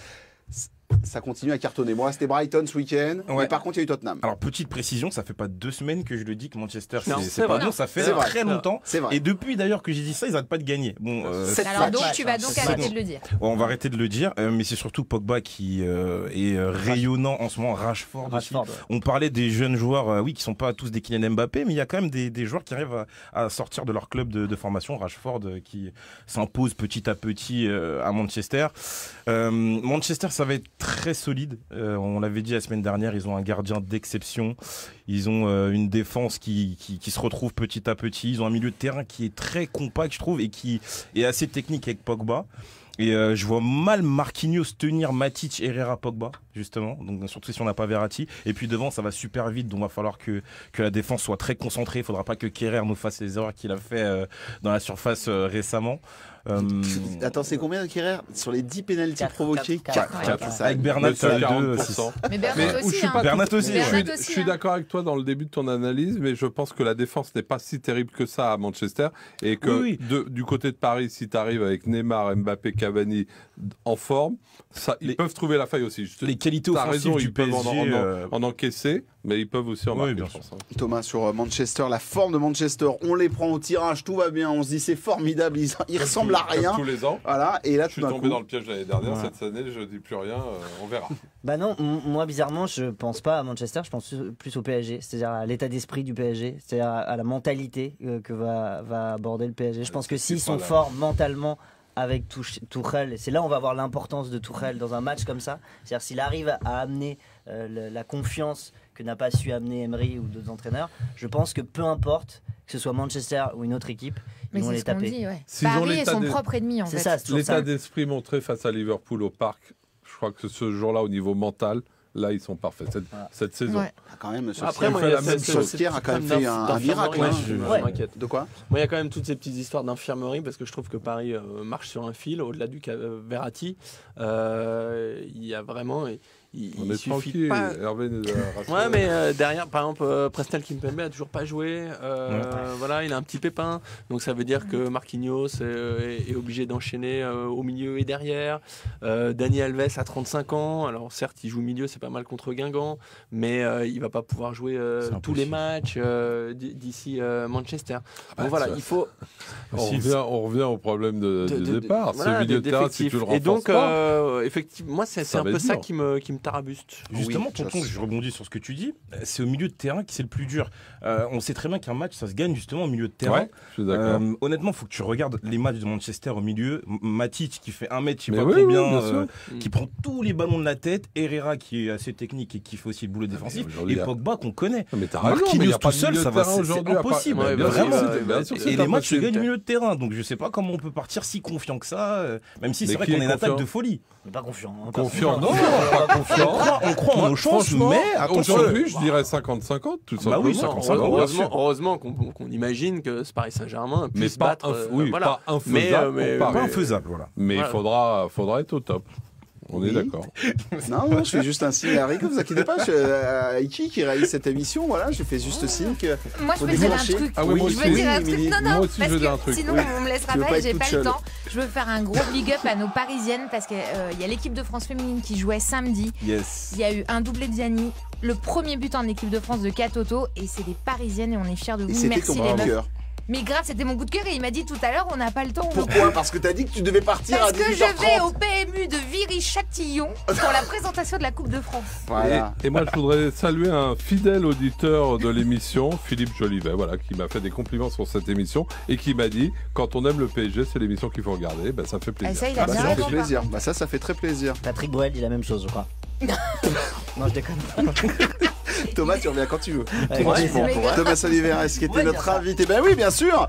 Ça continue à cartonner. Moi, c'était Brighton ce week-end. Mais par contre, il y a eu Tottenham. Alors, petite précision, ça fait pas 2 semaines que je le dis que Manchester, c'est pas bon. Ça fait très longtemps. C'est vrai. Et depuis d'ailleurs que j'ai dit ça, ils n'arrêtent pas de gagner. Bon, alors donc, tu vas donc arrêter de le dire. On va arrêter de le dire, mais c'est surtout Pogba qui est rayonnant en ce moment. Rashford aussi. On parlait des jeunes joueurs, qui sont pas tous des Kylian Mbappé, mais il y a quand même des joueurs qui arrivent à sortir de leur club de formation. Rashford qui s'impose petit à petit à Manchester. Manchester, ça va être très solide. On l'avait dit la semaine dernière, ils ont un gardien d'exception. Ils ont une défense qui se retrouve petit à petit. Ils ont un milieu de terrain qui est très compact, je trouve, et qui est assez technique avec Pogba. Et je vois mal Marquinhos tenir Matic, Herrera, Pogba, justement. Donc surtout si on n'a pas Verratti. Et puis devant, ça va super vite. Donc il va falloir que la défense soit très concentrée. Il ne faudra pas que Kerrer nous fasse les erreurs qu'il a fait dans la surface récemment. Attends, c'est combien de Kerrer sur les 10 pénaltys provoqués? 4. Avec Bernat, c'est 2%. Mais Bernat aussi. Je suis d'accord avec toi dans le début de ton analyse, mais je pense que la défense n'est pas si terrible que ça à Manchester. Et que du côté de Paris, si tu arrives avec Neymar, Mbappé, Cavani en forme, ils peuvent trouver la faille aussi. Les qualités offensives du PSG en encaisser. Mais ils peuvent aussi en marquer, bien je sûr. pense. Thomas, sur Manchester, la forme de Manchester, on les prend au tirage, tout va bien, on se dit c'est formidable, ils ressemblent à rien. Comme tous les ans. Voilà, et là Je suis tout d'un tombé coup, dans le piège l'année dernière, Voilà. cette année je dis plus rien, on verra. Bah non, moi bizarrement je pense pas à Manchester, je pense plus au PSG, c'est-à-dire à l'état d'esprit du PSG, c'est-à-dire à la mentalité que va aborder le PSG. Je pense que s'ils sont forts mentalement avec Tuchel, c'est là où on va voir l'importance de Tuchel dans un match comme ça, c'est-à-dire s'il arrive à amener la confiance que n'a pas su amener Emery ou d'autres entraîneurs, je pense que peu importe que ce soit Manchester ou une autre équipe, Mais ils vont c'est les ce qu'on taper. dit, ouais. S'ils ont Paris est l'état son des- propre ennemi, en C'est fait. ça, c'est toujours L'état ça. d'esprit montré face à Liverpool au parc, je crois que ce jour-là, au niveau mental, là, ils sont parfaits. Cette saison. Ouais. quand même, Après, moi, il y a cette Solskjaer a quand même fait un miracle. d'infirmerie, Hein. je Ouais. m'inquiète. De quoi? Moi, il y a quand même toutes ces petites histoires d'infirmerie parce que je trouve que Paris marche sur un fil au-delà du cas Verratti. Il y a vraiment. On Il est suffit tranquille, pas. Hervé nous a rassuré. Ouais, mais derrière, par exemple, Prestel Kimpembe a toujours pas joué. Voilà, il a un petit pépin. Donc ça veut dire que Marquinhos est obligé d'enchaîner au milieu et derrière. Dani Alves a 35 ans. Alors certes, il joue au milieu, c'est pas mal contre Guingamp, mais il va pas pouvoir jouer tous les matchs d'ici Manchester. Donc voilà, il faut. On revient au problème du départ. Voilà, ce milieu de terrain, si tu le renforces et donc, pas, effectivement, moi, c'est ça un va peu être ça dur. qui me tarabuste. Justement, Oui, tonton, je rebondis sur ce que tu dis. C'est au milieu de terrain que c'est le plus dur. On sait très bien qu'un match, ça se gagne justement au milieu de terrain. Ouais, je suis d'accord. Honnêtement, il faut que tu regardes les matchs de Manchester au milieu. Matic qui fait 1 mètre, je sais Mais pas oui, combien, oui, bien sûr. qui prend tous les ballons de la tête. Herrera qui est assez technique et qui fait aussi le boulot défensif. aujourd'hui, Et Pogba qu'on connaît. Mais t'as raison, mais Marquinhos y a pas tout de seul, milieu ça de va, terrain c'est aujourd'hui, à part- impossible. Ouais, bien sûr, Vraiment. c'est- bien sûr, c'est Et les matchs se impossible. gagnent au milieu de terrain. Donc je sais pas comment on peut partir si confiant que ça. Même si Mais c'est vrai qui qu'on est est une attaque confiant de folie. Mais pas confiant. hein, Confiant, pas non, pas confiant. On croit en nos chances, Franchement, mais attention. aujourd'hui, je dirais 50-50, tout simplement. Bah oui, 50-50, bien sûr. Heureusement qu'on imagine que ce Paris Saint-Germain Mais puisse pas, battre. pas infaisable. mais- pour Paris. Pas infaisable, voilà. Mais Voilà. il faudra être au top. On est Oui. d'accord. Non, je fais juste un signe à Rico, vous inquiétez pas, à Iki qui réalise cette émission, voilà, je fais juste signe que. Moi, je Faut peux dire un débrancher. truc. Ah oui, moi je aussi. veux dire un Oui, truc. Émilie. Non, Moi non, aussi, parce je veux dire un que truc. sinon, Oui. on me laissera Tu veux pas pas et j'ai être pas toute le seule. temps. Je veux faire un gros big up à nos Parisiennes parce qu'il y a l'équipe de France féminine qui jouait samedi. Yes. Il y a eu un doublé de Gianni, le premier but en équipe de France de Katoto et c'est des Parisiennes et on est fiers de Et vous. c'était Merci ton les coup de meufs. cœur. Mais grave, c'était mon coup de cœur et il m'a dit tout à l'heure, on n'a pas le temps. on veut Pourquoi? Parce que t'as dit que tu devais partir Parce à que 18h30. je vais au PMU de Viry-Châtillon pour la présentation de la Coupe de France. Voilà. Et moi, je voudrais saluer un fidèle auditeur de l'émission, Philippe Jolivet, voilà, qui m'a fait des compliments sur cette émission et qui m'a dit, quand on aime le PSG, c'est l'émission qu'il faut regarder. Ben, ça fait plaisir. Ah, ça, il a Bah, bien ça raison. fait plaisir. Bah, ça fait très plaisir. Patrick Bruel dit la même chose, je crois. Non, je déconne. Thomas, tu reviens quand tu veux. Avec plaisir. Thomas Oliveres, qui était Ouais, notre bien ça. invité. Ben oui, bien sûr.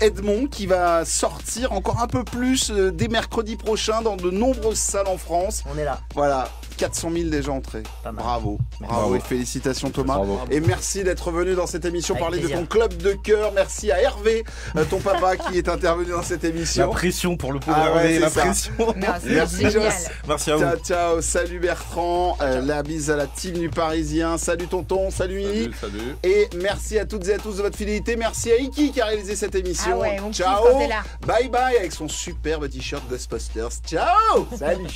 Edmond qui va sortir encore un peu plus dès mercredi prochain dans de nombreuses salles en France. On est là. Voilà, 400 000 déjà entrés. Pas mal. Bravo. Merci. Bravo et félicitations Thomas. Bravo. Et merci d'être venu dans cette émission Avec parler plaisir. de ton club de cœur. Merci à Hervé, ton papa qui est intervenu dans cette La émission. pression pour le pauvre Ah ouais, Hervé, la c'est ça. pression. Non, c'est Merci, génial. Joss. Merci à vous. Ciao, ciao, salut Bertrand, la bise à la team du Parisien, salut tonton, salut Mimi. Salut. Et merci à toutes et à tous de votre fidélité. Merci à Iki qui a réalisé cette émission. Ah ouais, on kiffe ciao. quand t'es là. Bye bye avec son superbe t-shirt Ghostbusters. Ciao. Salut.